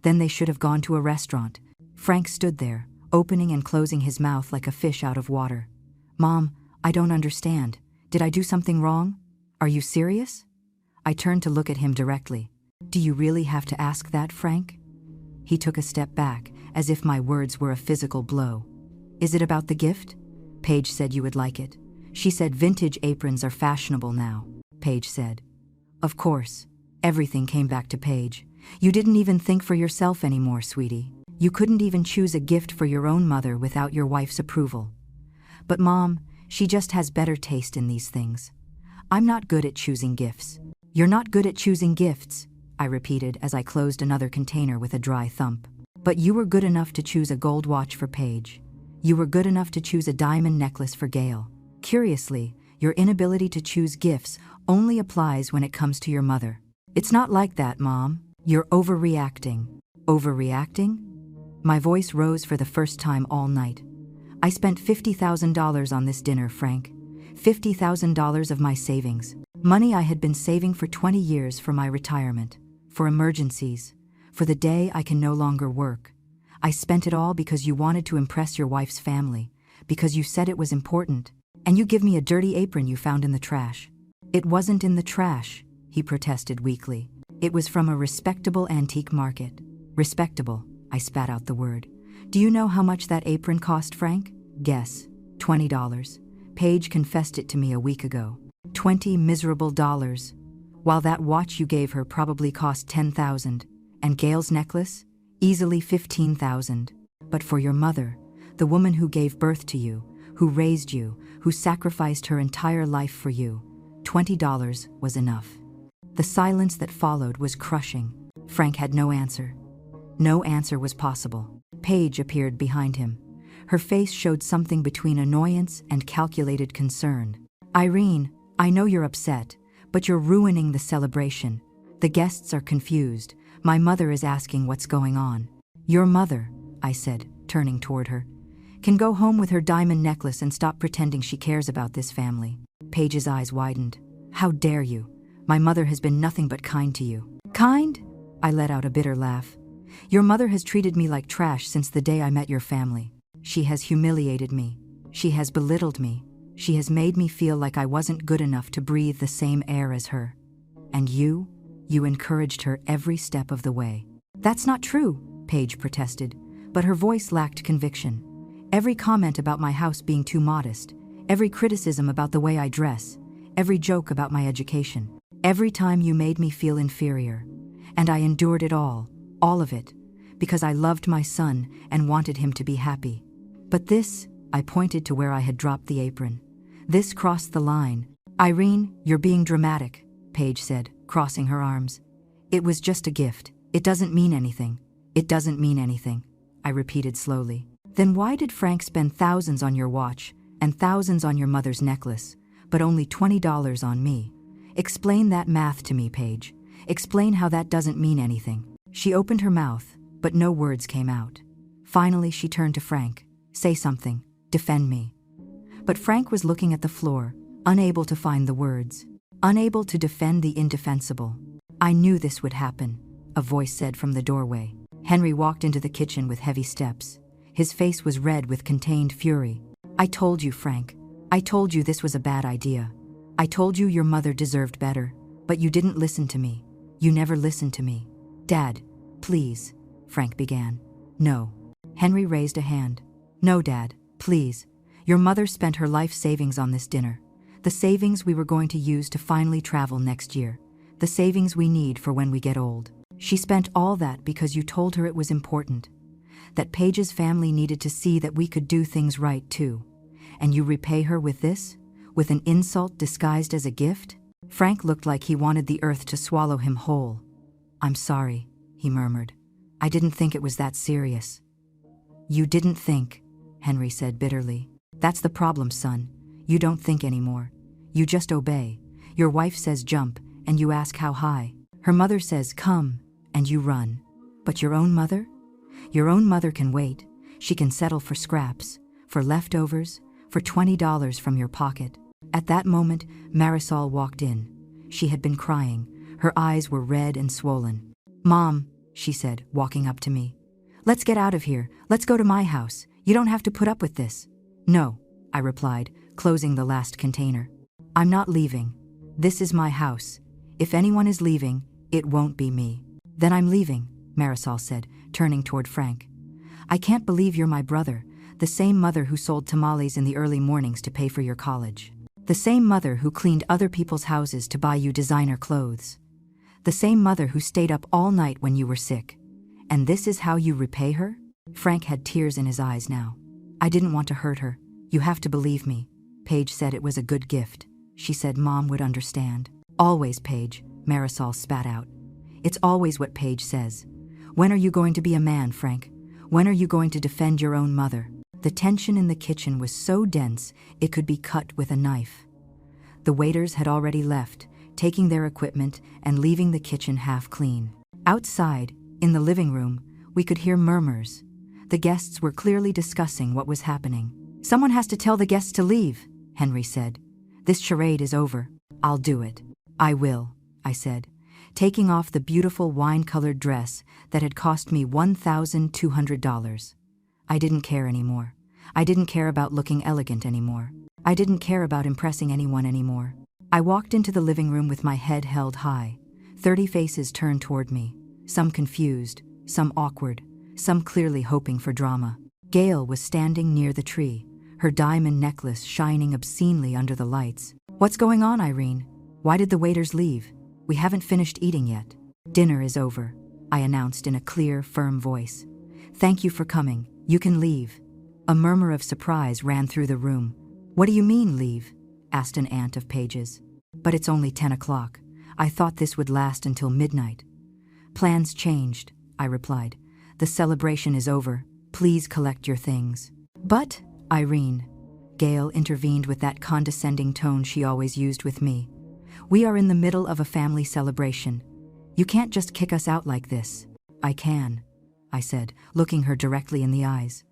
Then they should have gone to a restaurant. Frank stood there, opening and closing his mouth like a fish out of water. Mom, I don't understand. Did I do something wrong? Are you serious? I turned to look at him directly. Do you really have to ask that, Frank? He took a step back, as if my words were a physical blow. Is it about the gift? Paige said you would like it. She said vintage aprons are fashionable now, Paige said. Of course. Everything came back to Paige. You didn't even think for yourself anymore, sweetie. You couldn't even choose a gift for your own mother without your wife's approval. But Mom, she just has better taste in these things. I'm not good at choosing gifts. You're not good at choosing gifts, I repeated as I closed another container with a dry thump. But you were good enough to choose a gold watch for Paige. You were good enough to choose a diamond necklace for Gail. Curiously, your inability to choose gifts only applies when it comes to your mother. It's not like that, Mom. You're overreacting. Overreacting? My voice rose for the first time all night. I spent $50,000 on this dinner, Frank. $50,000 of my savings. Money I had been saving for 20 years for my retirement, for emergencies, for the day I can no longer work. I spent it all because you wanted to impress your wife's family, because you said it was important, and you give me a dirty apron you found in the trash. It wasn't in the trash, he protested weakly. It was from a respectable antique market. Respectable, I spat out the word. Do you know how much that apron cost, Frank? Guess. $20. Paige confessed it to me a week ago. $20 miserable dollars. While that watch you gave her probably cost $10,000. And Gail's necklace? Easily $15,000. But for your mother, the woman who gave birth to you, who raised you, who sacrificed her entire life for you, $20 was enough. The silence that followed was crushing. Frank had no answer. No answer was possible. Paige appeared behind him. Her face showed something between annoyance and calculated concern. Irene, I know you're upset, but you're ruining the celebration. The guests are confused. My mother is asking what's going on. Your mother, I said, turning toward her, can go home with her diamond necklace and stop pretending she cares about this family. Paige's eyes widened. How dare you? My mother has been nothing but kind to you. Kind? I let out a bitter laugh. Your mother has treated me like trash since the day I met your family. She has humiliated me. She has belittled me. She has made me feel like I wasn't good enough to breathe the same air as her. And you encouraged her every step of the way. That's not true, Paige protested, but her voice lacked conviction. Every comment about my house being too modest, every criticism about the way I dress, every joke about my education, every time you made me feel inferior. And I endured it all of it, because I loved my son and wanted him to be happy. But this, I pointed to where I had dropped the apron. This crossed the line. Irene, you're being dramatic, Paige said, crossing her arms. It was just a gift. It doesn't mean anything. It doesn't mean anything, I repeated slowly. Then why did Frank spend thousands on your watch and thousands on your mother's necklace, but only $20 on me? Explain that math to me, Paige. Explain how that doesn't mean anything. She opened her mouth, but no words came out. Finally, she turned to Frank. Say something. Defend me. But Frank was looking at the floor, unable to find the words, unable to defend the indefensible. I knew this would happen, a voice said from the doorway. Henry walked into the kitchen with heavy steps. His face was red with contained fury. I told you, Frank. I told you this was a bad idea. I told you your mother deserved better. But you didn't listen to me. You never listened to me. Dad, please, Frank began. No. Henry raised a hand. No, Dad, please. Your mother spent her life savings on this dinner. The savings we were going to use to finally travel next year. The savings we need for when we get old. She spent all that because you told her it was important. That Paige's family needed to see that we could do things right too. And you repay her with this? With an insult disguised as a gift? Frank looked like he wanted the earth to swallow him whole. I'm sorry, he murmured. I didn't think it was that serious. You didn't think, Henry said bitterly. That's the problem, son. You don't think anymore. You just obey. Your wife says jump, and you ask how high. Her mother says come, and you run. But your own mother? Your own mother can wait. She can settle for scraps, for leftovers, for $20 from your pocket. At that moment, Marisol walked in. She had been crying. Her eyes were red and swollen. Mom, she said, walking up to me. Let's get out of here. Let's go to my house. You don't have to put up with this. No, I replied, closing the last container. I'm not leaving. This is my house. If anyone is leaving, it won't be me. Then I'm leaving, Marisol said, turning toward Frank. I can't believe you're my brother, the same mother who sold tamales in the early mornings to pay for your college. The same mother who cleaned other people's houses to buy you designer clothes. The same mother who stayed up all night when you were sick. And this is how you repay her? Frank had tears in his eyes now. I didn't want to hurt her. You have to believe me. Paige said it was a good gift. She said Mom would understand. Always, Paige, Marisol spat out. It's always what Paige says. When are you going to be a man, Frank? When are you going to defend your own mother? The tension in the kitchen was so dense it could be cut with a knife. The waiters had already left, taking their equipment and leaving the kitchen half clean. Outside, in the living room, we could hear murmurs. The guests were clearly discussing what was happening. Someone has to tell the guests to leave, Henry said. This charade is over. I'll do it. I will, I said, taking off the beautiful wine-colored dress that had cost me $1,200. I didn't care anymore. I didn't care about looking elegant anymore. I didn't care about impressing anyone anymore. I walked into the living room with my head held high. 30 faces turned toward me, some confused, some awkward, some clearly hoping for drama. Gail was standing near the tree, her diamond necklace shining obscenely under the lights. What's going on, Irene? Why did the waiters leave? We haven't finished eating yet. Dinner is over, I announced in a clear, firm voice. Thank you for coming. You can leave. A murmur of surprise ran through the room. What do you mean, leave? Asked an aunt of Paige's. But it's only 10 o'clock. I thought this would last until midnight. Plans changed, I replied. The celebration is over. Please collect your things. But, Irene, Gail intervened with that condescending tone she always used with me. We are in the middle of a family celebration. You can't just kick us out like this. I can, I said, looking her directly in the eyes.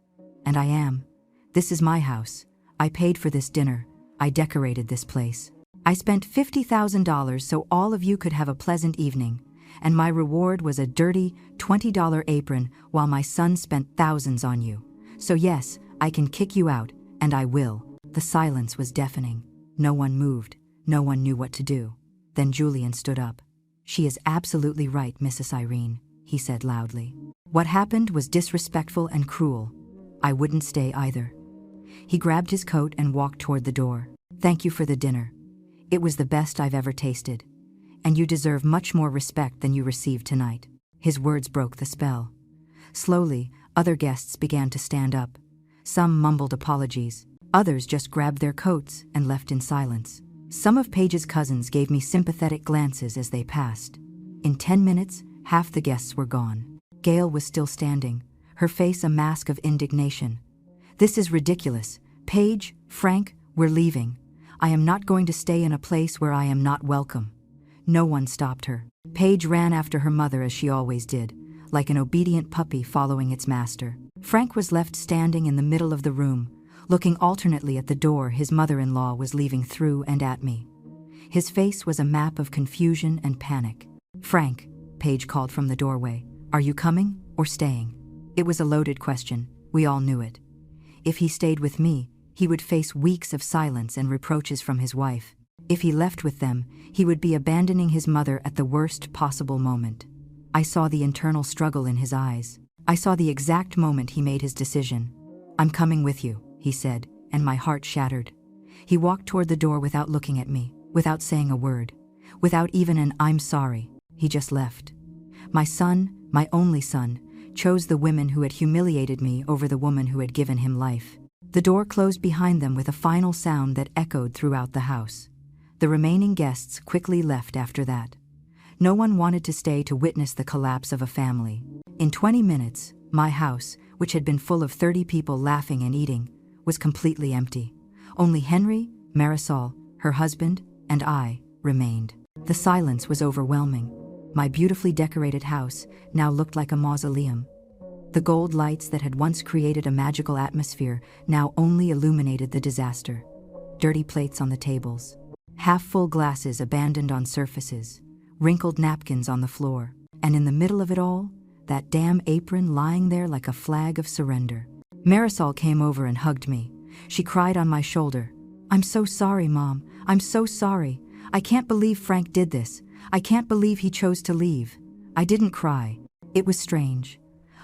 And I am. This is my house. I paid for this dinner. I decorated this place. I spent $50,000 so all of you could have a pleasant evening, and my reward was a dirty $20 apron while my son spent thousands on you. So yes, I can kick you out, and I will. The silence was deafening. No one moved. No one knew what to do. Then Julian stood up. She is absolutely right, Mrs. Irene, he said loudly. What happened was disrespectful and cruel. I wouldn't stay either. He grabbed his coat and walked toward the door. Thank you for the dinner. It was the best I've ever tasted. And you deserve much more respect than you received tonight. His words broke the spell. Slowly, other guests began to stand up. Some mumbled apologies. Others just grabbed their coats and left in silence. Some of Paige's cousins gave me sympathetic glances as they passed. In 10 minutes, half the guests were gone. Gail was still standing, her face a mask of indignation. This is ridiculous. Paige, Frank, we're leaving. I am not going to stay in a place where I am not welcome. No one stopped her. Paige ran after her mother as she always did, like an obedient puppy following its master. Frank was left standing in the middle of the room, looking alternately at the door his mother-in-law was leaving through and at me. His face was a map of confusion and panic. Frank, Paige called from the doorway, are you coming or staying? It was a loaded question. We all knew it. If he stayed with me, he would face weeks of silence and reproaches from his wife. If he left with them, he would be abandoning his mother at the worst possible moment. I saw the internal struggle in his eyes. I saw the exact moment he made his decision. "I'm coming with you," he said, and my heart shattered. He walked toward the door without looking at me, without saying a word, without even an "I'm sorry." He just left. My son, my only son, chose the women who had humiliated me over the woman who had given him life. The door closed behind them with a final sound that echoed throughout the house. The remaining guests quickly left after that. No one wanted to stay to witness the collapse of a family. In 20 minutes, my house, which had been full of 30 people laughing and eating, was completely empty. Only Henry, Marisol, her husband, and I remained. The silence was overwhelming. My beautifully decorated house now looked like a mausoleum. The gold lights that had once created a magical atmosphere now only illuminated the disaster. Dirty plates on the tables, half-full glasses abandoned on surfaces, wrinkled napkins on the floor, and in the middle of it all, that damn apron lying there like a flag of surrender. Marisol came over and hugged me. She cried on my shoulder. "I'm so sorry, Mom. I'm so sorry. I can't believe Frank did this. I can't believe he chose to leave." I didn't cry. It was strange.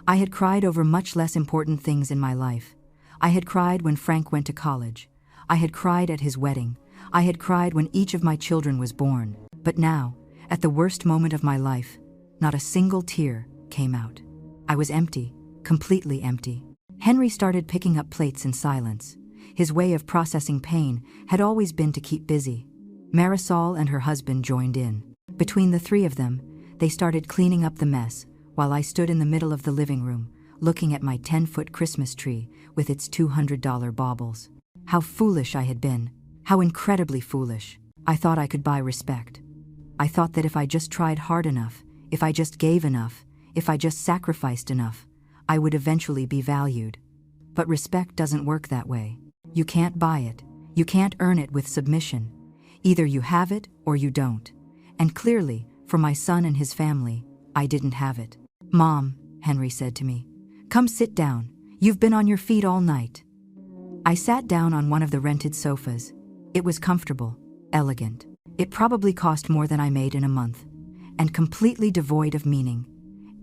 I had cried over much less important things in my life. I had cried when Frank went to college. I had cried at his wedding. I had cried when each of my children was born. But now, at the worst moment of my life, not a single tear came out. I was empty, completely empty. Henry started picking up plates in silence. His way of processing pain had always been to keep busy. Marisol and her husband joined in. Between the three of them, they started cleaning up the mess, while I stood in the middle of the living room, looking at my 10-foot Christmas tree with its $200 baubles. How foolish I had been. How incredibly foolish. I thought I could buy respect. I thought that if I just tried hard enough, if I just gave enough, if I just sacrificed enough, I would eventually be valued. But respect doesn't work that way. You can't buy it. You can't earn it with submission. Either you have it or you don't. And clearly, for my son and his family, I didn't have it. "Mom," Henry said to me, "come sit down. You've been on your feet all night." I sat down on one of the rented sofas. It was comfortable, elegant. It probably cost more than I made in a month, and completely devoid of meaning.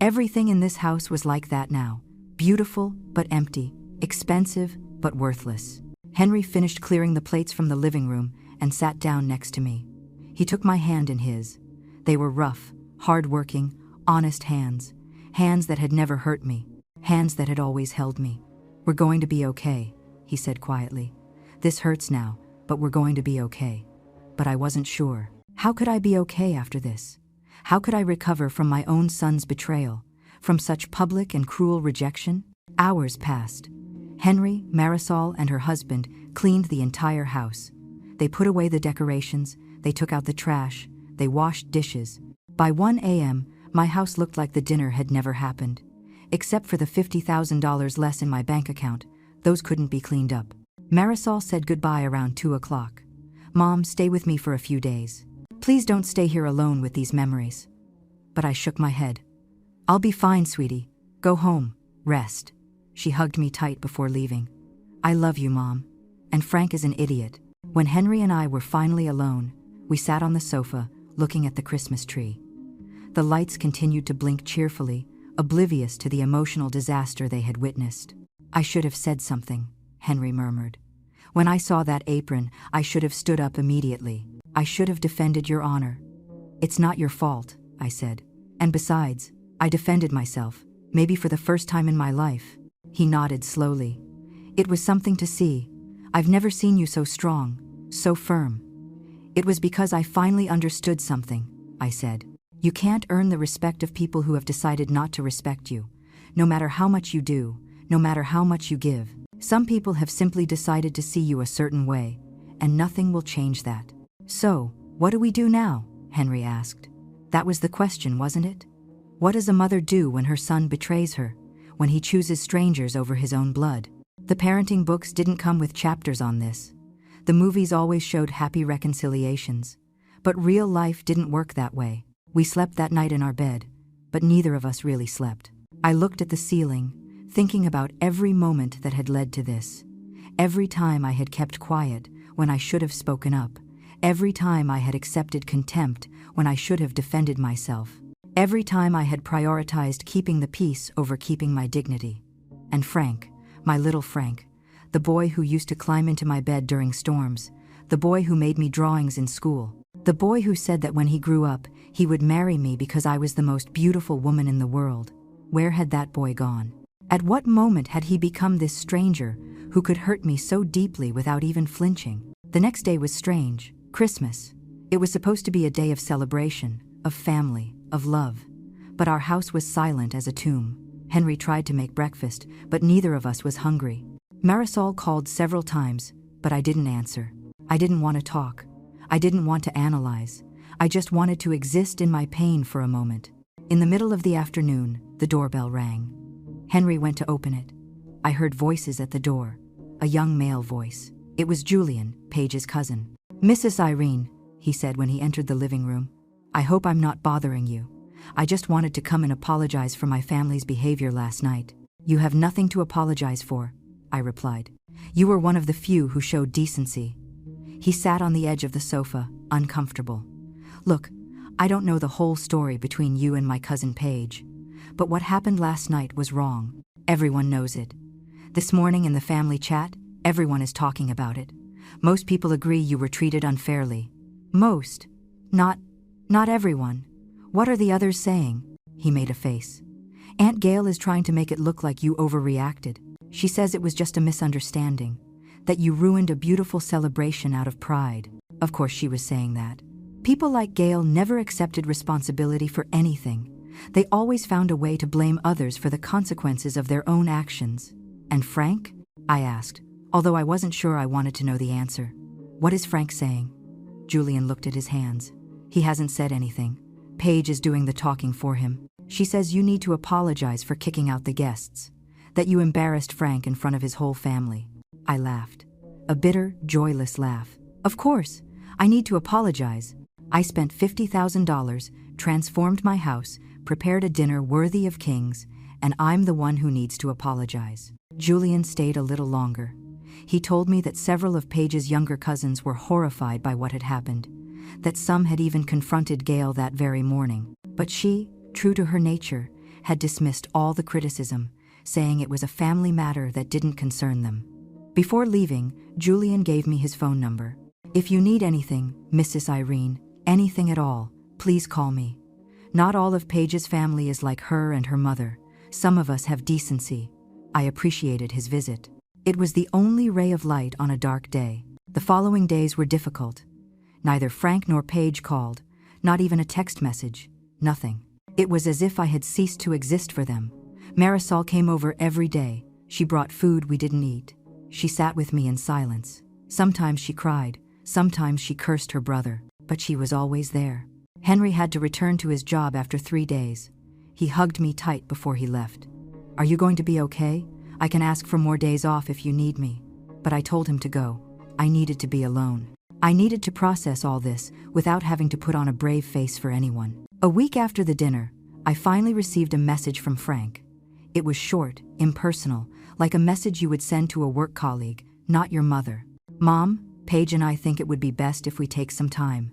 Everything in this house was like that now. Beautiful, but empty. Expensive, but worthless. Henry finished clearing the plates from the living room and sat down next to me. He took my hand in his. They were rough, hard-working, honest hands. Hands that had never hurt me. Hands that had always held me. "We're going to be okay," he said quietly. "This hurts now, but we're going to be okay." But I wasn't sure. How could I be okay after this? How could I recover from my own son's betrayal, from such public and cruel rejection? Hours passed. Henry, Marisol, and her husband cleaned the entire house. They put away the decorations, they took out the trash, they washed dishes. By 1 a.m., my house looked like the dinner had never happened. Except for the $50,000 less in my bank account, those couldn't be cleaned up. Marisol said goodbye around 2 o'clock. "Mom, stay with me for a few days. Please don't stay here alone with these memories." But I shook my head. "I'll be fine, sweetie. Go home. Rest." She hugged me tight before leaving. "I love you, Mom. And Frank is an idiot." When Henry and I were finally alone, we sat on the sofa, looking at the Christmas tree. The lights continued to blink cheerfully, oblivious to the emotional disaster they had witnessed. "I should have said something," Henry murmured. "When I saw that apron, I should have stood up immediately. I should have defended your honor." "It's not your fault," I said. "And besides, I defended myself, maybe for the first time in my life." He nodded slowly. "It was something to see. I've never seen you so strong, so firm." "It was because I finally understood something," I said. "You can't earn the respect of people who have decided not to respect you, no matter how much you do, no matter how much you give. Some people have simply decided to see you a certain way, and nothing will change that." "So, what do we do now?" Henry asked. That was the question, wasn't it? What does a mother do when her son betrays her, when he chooses strangers over his own blood? The parenting books didn't come with chapters on this. The movies always showed happy reconciliations. But real life didn't work that way. We slept that night in our bed, but neither of us really slept. I looked at the ceiling, thinking about every moment that had led to this. Every time I had kept quiet when I should have spoken up. Every time I had accepted contempt when I should have defended myself. Every time I had prioritized keeping the peace over keeping my dignity. And Frank, my little Frank, the boy who used to climb into my bed during storms, the boy who made me drawings in school, the boy who said that when he grew up, he would marry me because I was the most beautiful woman in the world. Where had that boy gone? At what moment had he become this stranger who could hurt me so deeply without even flinching? The next day was strange. Christmas. It was supposed to be a day of celebration, of family, of love. But our house was silent as a tomb. Henry tried to make breakfast, but neither of us was hungry. Marisol called several times, but I didn't answer. I didn't want to talk. I didn't want to analyze. I just wanted to exist in my pain for a moment. In the middle of the afternoon, the doorbell rang. Henry went to open it. I heard voices at the door. A young male voice. It was Julian, Paige's cousin. "Mrs. Irene," he said when he entered the living room. "I hope I'm not bothering you. I just wanted to come and apologize for my family's behavior last night." "You have nothing to apologize for," I replied. "You were one of the few who showed decency." He sat on the edge of the sofa, uncomfortable. "Look, I don't know the whole story between you and my cousin Paige, but what happened last night was wrong. Everyone knows it. This morning in the family chat, everyone is talking about it. Most people agree you were treated unfairly. Most. Not everyone. What are the others saying?" He made a face. "Aunt Gail is trying to make it look like you overreacted. She says it was just a misunderstanding, that you ruined a beautiful celebration out of pride." Of course she was saying that. People like Gail never accepted responsibility for anything. They always found a way to blame others for the consequences of their own actions. "And Frank?" I asked, although I wasn't sure I wanted to know the answer. "What is Frank saying?" Julian looked at his hands. "He hasn't said anything. Paige is doing the talking for him. She says you need to apologize for kicking out the guests, that you embarrassed Frank in front of his whole family." I laughed. A bitter, joyless laugh. "Of course, I need to apologize. I spent $50,000, transformed my house, prepared a dinner worthy of kings, and I'm the one who needs to apologize." Julian stayed a little longer. He told me that several of Paige's younger cousins were horrified by what had happened, that some had even confronted Gail that very morning. But she, true to her nature, had dismissed all the criticism, saying it was a family matter that didn't concern them. Before leaving, Julian gave me his phone number. "If you need anything, Mrs. Irene, anything at all, please call me. Not all of Paige's family is like her and her mother. Some of us have decency." I appreciated his visit. It was the only ray of light on a dark day. The following days were difficult. Neither Frank nor Paige called, not even a text message, nothing. It was as if I had ceased to exist for them. Marisol came over every day. She brought food we didn't eat. She sat with me in silence. Sometimes she cried, sometimes she cursed her brother, but she was always there. Henry had to return to his job after 3 days. He hugged me tight before he left. "Are you going to be okay? I can ask for more days off if you need me." But I told him to go. I needed to be alone. I needed to process all this without having to put on a brave face for anyone. A week after the dinner, I finally received a message from Frank. It was short, impersonal, like a message you would send to a work colleague, not your mother. "Mom, Paige and I think it would be best if we take some time.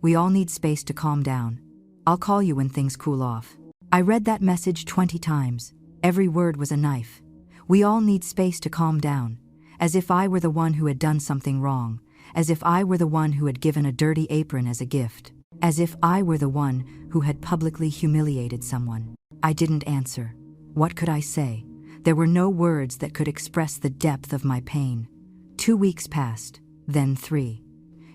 We all need space to calm down. I'll call you when things cool off." I read that message 20 times. Every word was a knife. We all need space to calm down, as if I were the one who had done something wrong, as if I were the one who had given a dirty apron as a gift, as if I were the one who had publicly humiliated someone. I didn't answer. What could I say? There were no words that could express the depth of my pain. 2 weeks passed, then 3.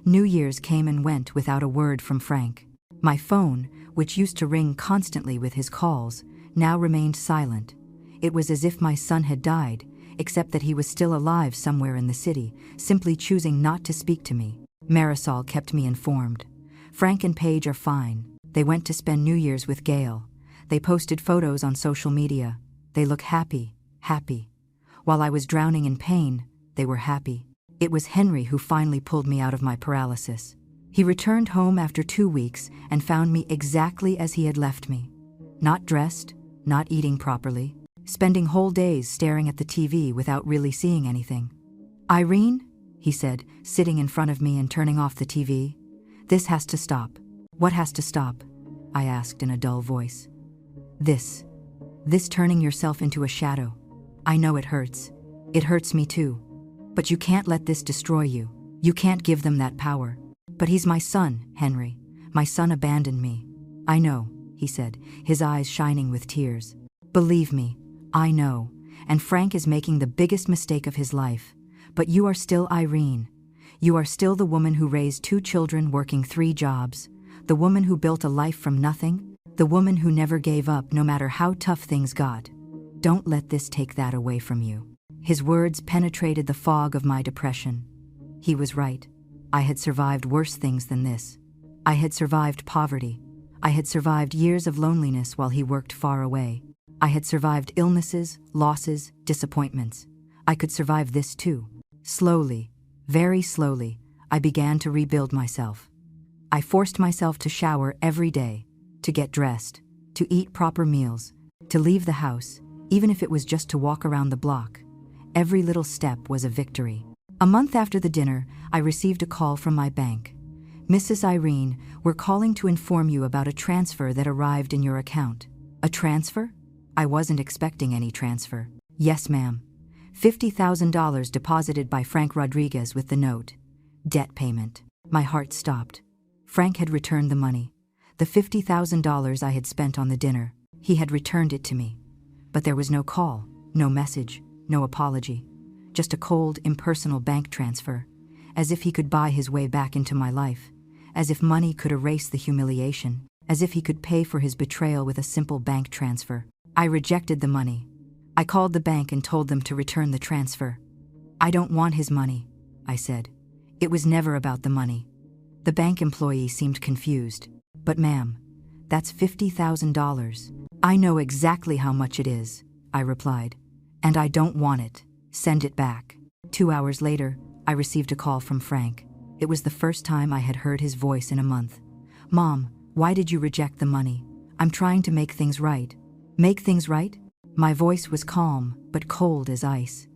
New Year's came and went without a word from Frank. My phone, which used to ring constantly with his calls, now remained silent. It was as if my son had died, except that he was still alive somewhere in the city, simply choosing not to speak to me. Marisol kept me informed. Frank and Paige are fine. They went to spend New Year's with Gail. They posted photos on social media. They look happy, happy. While I was drowning in pain, they were happy. It was Henry who finally pulled me out of my paralysis. He returned home after 2 weeks and found me exactly as he had left me. Not dressed, not eating properly, spending whole days staring at the TV without really seeing anything. "Irene," he said, sitting in front of me and turning off the TV. This has to stop. What has to stop? I asked in a dull voice. This turning yourself into a shadow. I know it hurts. It hurts me too. But you can't let this destroy you. You can't give them that power. But he's my son, Henry. My son abandoned me. I know, he said, his eyes shining with tears. Believe me, I know. And Frank is making the biggest mistake of his life. But you are still Irene. You are still the woman who raised 2 children working 3 jobs. The woman who built a life from nothing. The woman who never gave up no matter how tough things got. Don't let this take that away from you. His words penetrated the fog of my depression. He was right. I had survived worse things than this. I had survived poverty. I had survived years of loneliness while he worked far away. I had survived illnesses, losses, disappointments. I could survive this too. Slowly, very slowly, I began to rebuild myself. I forced myself to shower every day, to get dressed, to eat proper meals, to leave the house, even if it was just to walk around the block. Every little step was a victory. A month after the dinner, I received a call from my bank. Mrs. Irene, we're calling to inform you about a transfer that arrived in your account. A transfer? I wasn't expecting any transfer. Yes, ma'am. $50,000 deposited by Frank Rodriguez with the note. Debt payment. My heart stopped. Frank had returned the money. The $50,000 I had spent on the dinner. He had returned it to me. But there was no call, no message, no apology. Just a cold, impersonal bank transfer. As if he could buy his way back into my life. As if money could erase the humiliation. As if he could pay for his betrayal with a simple bank transfer. I rejected the money. I called the bank and told them to return the transfer. I don't want his money, I said. It was never about the money. The bank employee seemed confused. But ma'am, that's $50,000. I know exactly how much it is, I replied. And I don't want it. Send it back. 2 hours later, I received a call from Frank. It was the first time I had heard his voice in a month. Mom, why did you reject the money? I'm trying to make things right. Make things right? My voice was calm, but cold as ice.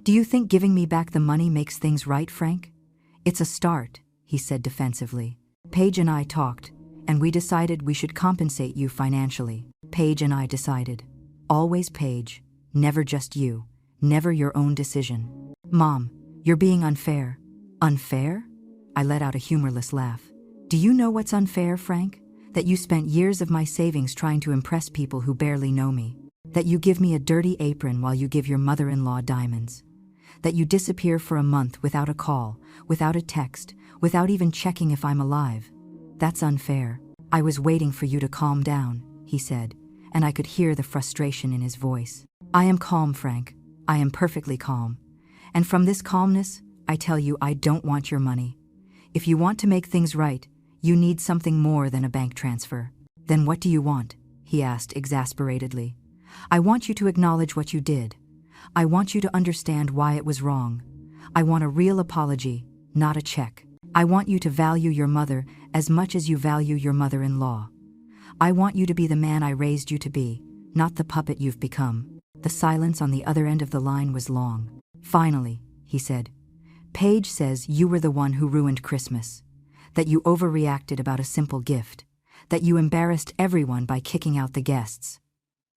Do you think giving me back the money makes things right, Frank? It's a start, he said defensively. Paige and I talked, and we decided we should compensate you financially. Paige and I decided. Always Paige, never just you, never your own decision. Mom, you're being unfair. Unfair? I let out a humorless laugh. Do you know what's unfair, Frank? That you spent years of my savings trying to impress people who barely know me. That you give me a dirty apron while you give your mother-in-law diamonds. That you disappear for a month without a call, without a text, without even checking if I'm alive. That's unfair. I was waiting for you to calm down, he said, and I could hear the frustration in his voice. I am calm, Frank. I am perfectly calm. And from this calmness, I tell you I don't want your money. If you want to make things right, you need something more than a bank transfer. Then what do you want? He asked exasperatedly. I want you to acknowledge what you did. I want you to understand why it was wrong. I want a real apology, not a check. I want you to value your mother as much as you value your mother-in-law. I want you to be the man I raised you to be, not the puppet you've become. The silence on the other end of the line was long. Finally, he said, Paige says you were the one who ruined Christmas. That you overreacted about a simple gift. That you embarrassed everyone by kicking out the guests.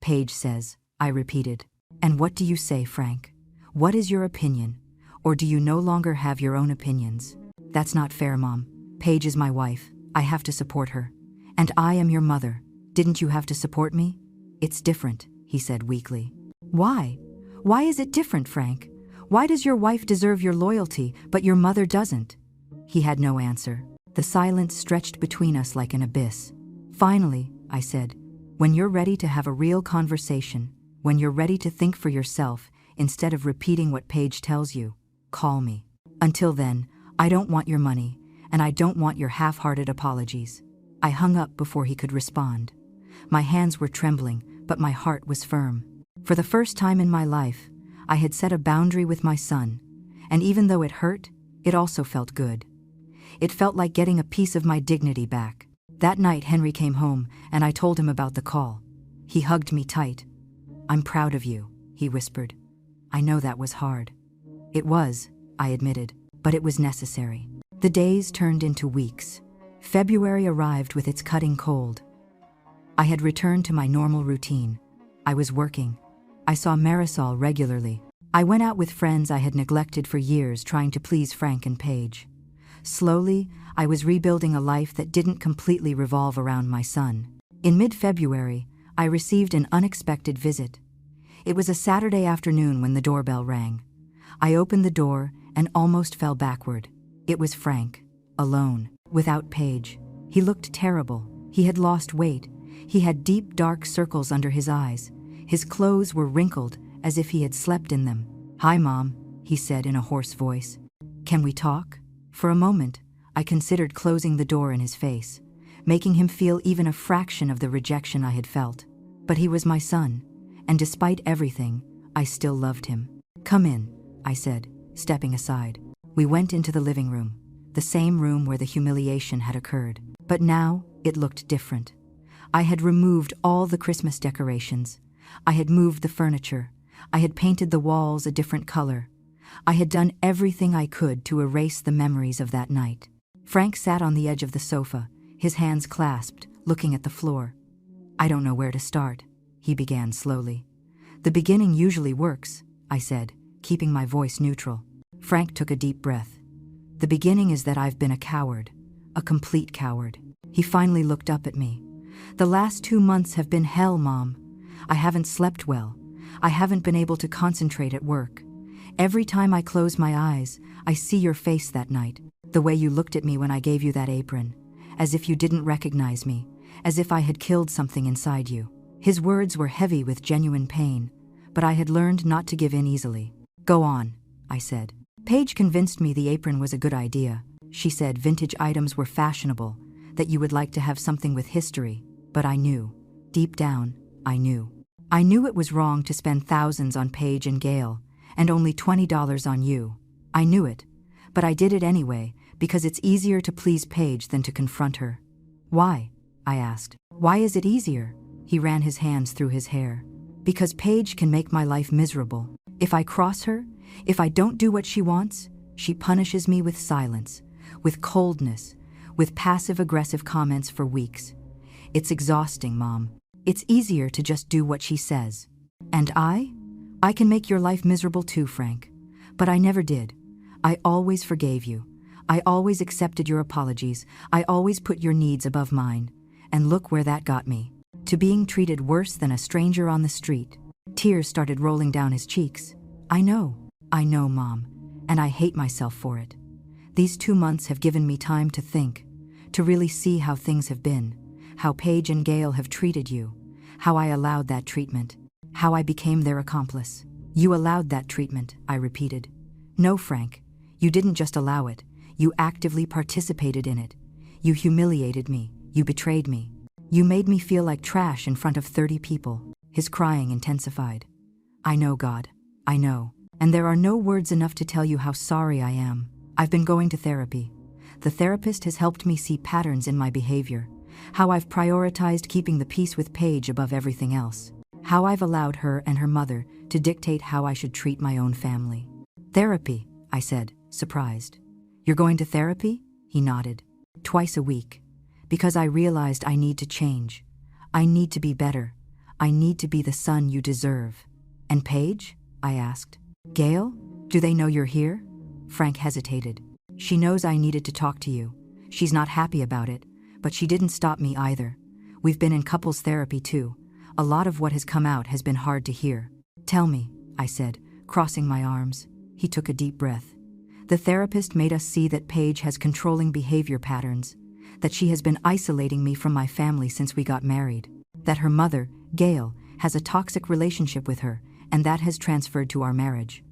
Paige says, I repeated. And what do you say, Frank? What is your opinion? Or do you no longer have your own opinions? That's not fair, Mom. Paige is my wife. I have to support her. And I am your mother. Didn't you have to support me? It's different, he said weakly. Why? Why is it different, Frank? Why does your wife deserve your loyalty, but your mother doesn't? He had no answer. The silence stretched between us like an abyss. Finally, I said, when you're ready to have a real conversation, when you're ready to think for yourself instead of repeating what Paige tells you, call me. Until then, I don't want your money, and I don't want your half-hearted apologies. I hung up before he could respond. My hands were trembling, but my heart was firm. For the first time in my life, I had set a boundary with my son, and even though it hurt, it also felt good. It felt like getting a piece of my dignity back. That night Henry came home, and I told him about the call. He hugged me tight. I'm proud of you, he whispered. I know that was hard. It was, I admitted. but it was necessary. The days turned into weeks. February arrived with its cutting cold. I had returned to my normal routine. I was working. I saw Marisol regularly. I went out with friends I had neglected for years, trying to please Frank and Paige. Slowly, I was rebuilding a life that didn't completely revolve around my son. In mid-February, I received an unexpected visit. It was a Saturday afternoon when the doorbell rang. I opened the door and almost fell backward. It was Frank, alone, without Paige. He looked terrible. He had lost weight. He had deep, dark circles under his eyes. His clothes were wrinkled, as if he had slept in them. "Hi, Mom," he said in a hoarse voice. "Can we talk?" For a moment, I considered closing the door in his face, making him feel even a fraction of the rejection I had felt. But he was my son, and despite everything, I still loved him. "Come in," I said, stepping aside. We went into the living room, the same room where the humiliation had occurred. But now, it looked different. I had removed all the Christmas decorations. I had moved the furniture. I had painted the walls a different color. I had done everything I could to erase the memories of that night. Frank sat on the edge of the sofa, his hands clasped, looking at the floor. "I don't know where to start," he began slowly. "The beginning usually works," I said, keeping my voice neutral. Frank took a deep breath. "The beginning is that I've been a coward, a complete coward." He finally looked up at me. "The last 2 months have been hell, Mom. I haven't slept well. I haven't been able to concentrate at work. Every time I close my eyes, I see your face that night, the way you looked at me when I gave you that apron, as if you didn't recognize me, as if I had killed something inside you." His words were heavy with genuine pain, but I had learned not to give in easily. "Go on," I said. "Paige convinced me the apron was a good idea. She said vintage items were fashionable, that you would like to have something with history, but I knew. Deep down, I knew. I knew it was wrong to spend thousands on Paige and Gail, and only $20 on you. I knew it, but I did it anyway, because it's easier to please Paige than to confront her." "Why?" I asked. "Why is it easier?" He ran his hands through his hair. "Because Paige can make my life miserable. If I cross her, if I don't do what she wants, she punishes me with silence, with coldness, with passive-aggressive comments for weeks. It's exhausting, Mom. It's easier to just do what she says. And I can make your life miserable too, Frank. But I never did. I always forgave you. I always accepted your apologies. I always put your needs above mine. And look where that got me. To being treated worse than a stranger on the street." Tears started rolling down his cheeks. I know, Mom, and I hate myself for it. These 2 months have given me time to think, to really see how things have been, how Paige and Gail have treated you, how I allowed that treatment, how I became their accomplice." "You allowed that treatment," I repeated. "No, Frank, you didn't just allow it. You actively participated in it. You humiliated me. You betrayed me. You made me feel like trash in front of 30 people. His crying intensified. "I know, God. I know. And there are no words enough to tell you how sorry I am. I've been going to therapy. The therapist has helped me see patterns in my behavior, how I've prioritized keeping the peace with Paige above everything else, how I've allowed her and her mother to dictate how I should treat my own family." "Therapy," I said, surprised. "You're going to therapy?" He nodded. "Twice a week. Because I realized I need to change. I need to be better. I need to be the son you deserve." "And Paige?" I asked. "Gail? Do they know you're here?" Frank hesitated. "She knows I needed to talk to you. She's not happy about it, but she didn't stop me either. We've been in couples therapy too. A lot of what has come out has been hard to hear." "Tell me," I said, crossing my arms. He took a deep breath. "The therapist made us see that Paige has controlling behavior patterns, that she has been isolating me from my family since we got married, that her mother, Gail, has a toxic relationship with her, and that has transferred to our marriage.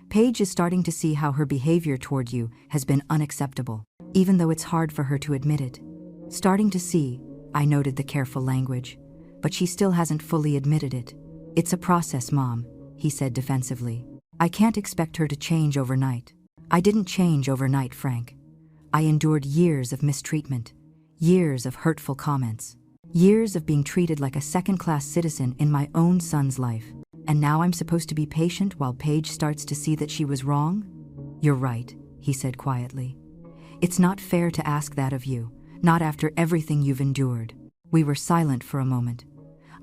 Paige is starting to see how her behavior toward you has been unacceptable, even though it's hard for her to admit it. Starting to see," I noted the careful language, "but she still hasn't fully admitted it. It's a process, Mom," he said defensively. "I can't expect her to change overnight." "I didn't change overnight, Frank. I endured years of mistreatment, years of hurtful comments, years of being treated like a second-class citizen in my own son's life. And now I'm supposed to be patient while Paige starts to see that she was wrong?" "You're right," he said quietly. It's not fair to ask that of you, not after everything you've endured. We were silent for a moment.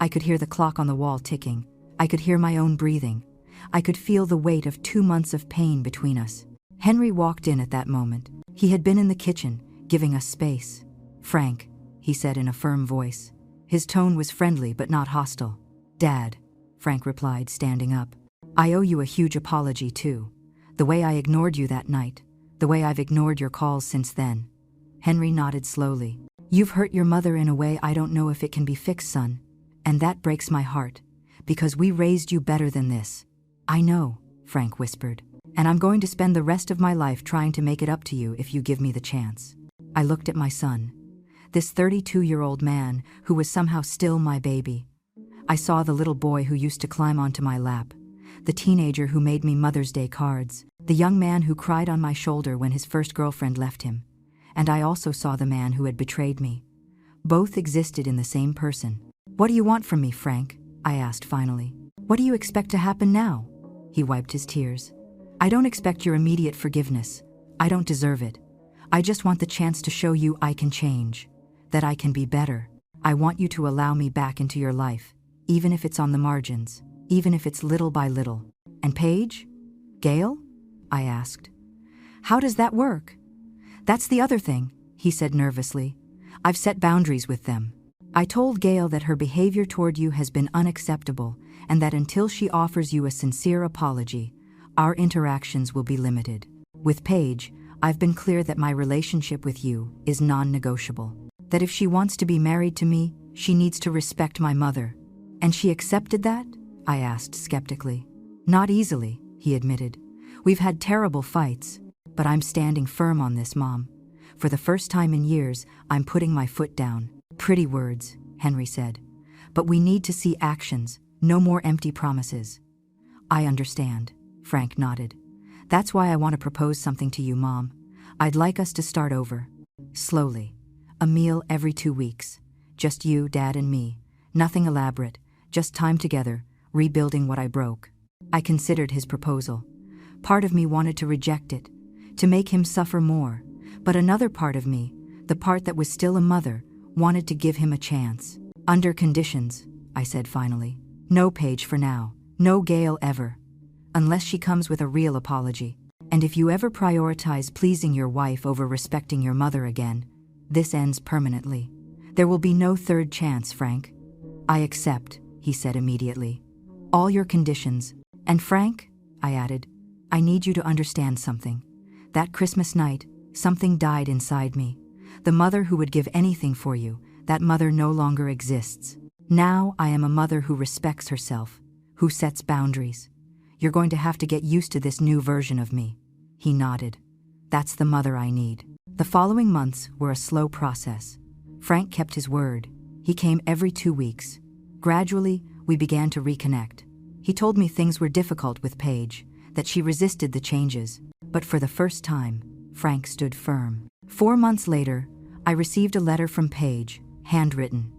I could hear the clock on the wall ticking. I could hear my own breathing. I could feel the weight of 2 months of pain between us. Henry walked in at that moment. He had been in the kitchen, giving us space. "Frank," he said in a firm voice. His tone was friendly but not hostile. "Dad," Frank replied, standing up. "I owe you a huge apology too. The way I ignored you that night, the way I've ignored your calls since then." Henry nodded slowly. "You've hurt your mother in a way I don't know if it can be fixed, son. And that breaks my heart, because we raised you better than this." "I know," Frank whispered. "And I'm going to spend the rest of my life trying to make it up to you if you give me the chance." I looked at my son, this 32-year-old man who was somehow still my baby. I saw the little boy who used to climb onto my lap, the teenager who made me Mother's Day cards, the young man who cried on my shoulder when his first girlfriend left him. And I also saw the man who had betrayed me. Both existed in the same person. "What do you want from me, Frank?" I asked finally. "What do you expect to happen now?" He wiped his tears. "I don't expect your immediate forgiveness. I don't deserve it. I just want the chance to show you I can change, that I can be better. I want you to allow me back into your life, even if it's on the margins, even if it's little by little." "And Paige? Gail?" I asked. "How does that work?" "That's the other thing," he said nervously. "I've set boundaries with them. I told Gail that her behavior toward you has been unacceptable and that until she offers you a sincere apology, our interactions will be limited. With Paige, I've been clear that my relationship with you is non-negotiable. That if she wants to be married to me, she needs to respect my mother." "And she accepted that?" I asked skeptically. "Not easily," he admitted. "We've had terrible fights, but I'm standing firm on this, Mom. For the first time in years, I'm putting my foot down." "Pretty words," Henry said. "But we need to see actions, no more empty promises." "I understand," Frank nodded. "That's why I want to propose something to you, Mom. I'd like us to start over. Slowly. A meal every 2 weeks. Just you, Dad, and me. Nothing elaborate, just time together, rebuilding what I broke." I considered his proposal. Part of me wanted to reject it, to make him suffer more, but another part of me, the part that was still a mother, wanted to give him a chance. "Under conditions," I said finally. "No Paige for now. No Gail ever. Unless she comes with a real apology. And if you ever prioritize pleasing your wife over respecting your mother again, this ends permanently. There will be no third chance, Frank." "I accept," he said immediately. "All your conditions. And Frank," I added, "I need you to understand something. That Christmas night, something died inside me. The mother who would give anything for you, that mother no longer exists. Now I am a mother who respects herself, who sets boundaries. You're going to have to get used to this new version of me." He nodded. "That's the mother I need." The following months were a slow process. Frank kept his word. He came every 2 weeks. Gradually, we began to reconnect. He told me things were difficult with Paige, that she resisted the changes. But for the first time, Frank stood firm. 4 months later, I received a letter from Paige, handwritten.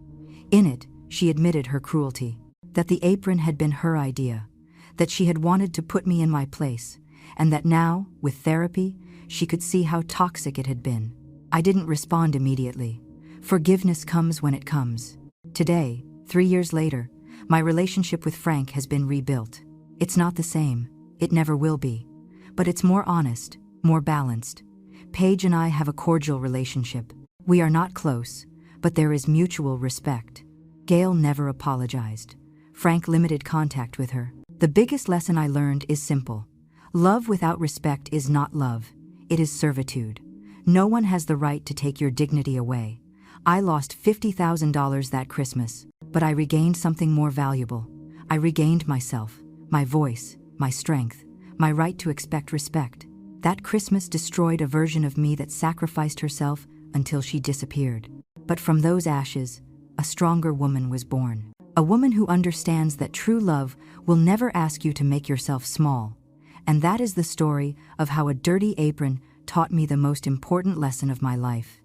In it, she admitted her cruelty, that the apron had been her idea, that she had wanted to put me in my place, and that now, with therapy, she could see how toxic it had been. I didn't respond immediately. Forgiveness comes when it comes. Today, 3 years later, my relationship with Frank has been rebuilt. It's not the same. It never will be. But it's more honest, more balanced. Paige and I have a cordial relationship. We are not close, but there is mutual respect. Gail never apologized. Frank limited contact with her. The biggest lesson I learned is simple. Love without respect is not love. It is servitude. No one has the right to take your dignity away. I lost $50,000 that Christmas, but I regained something more valuable. I regained myself, my voice, my strength, my right to expect respect. That Christmas destroyed a version of me that sacrificed herself until she disappeared. But from those ashes, a stronger woman was born. A woman who understands that true love will never ask you to make yourself small. And that is the story of how a dirty apron taught me the most important lesson of my life.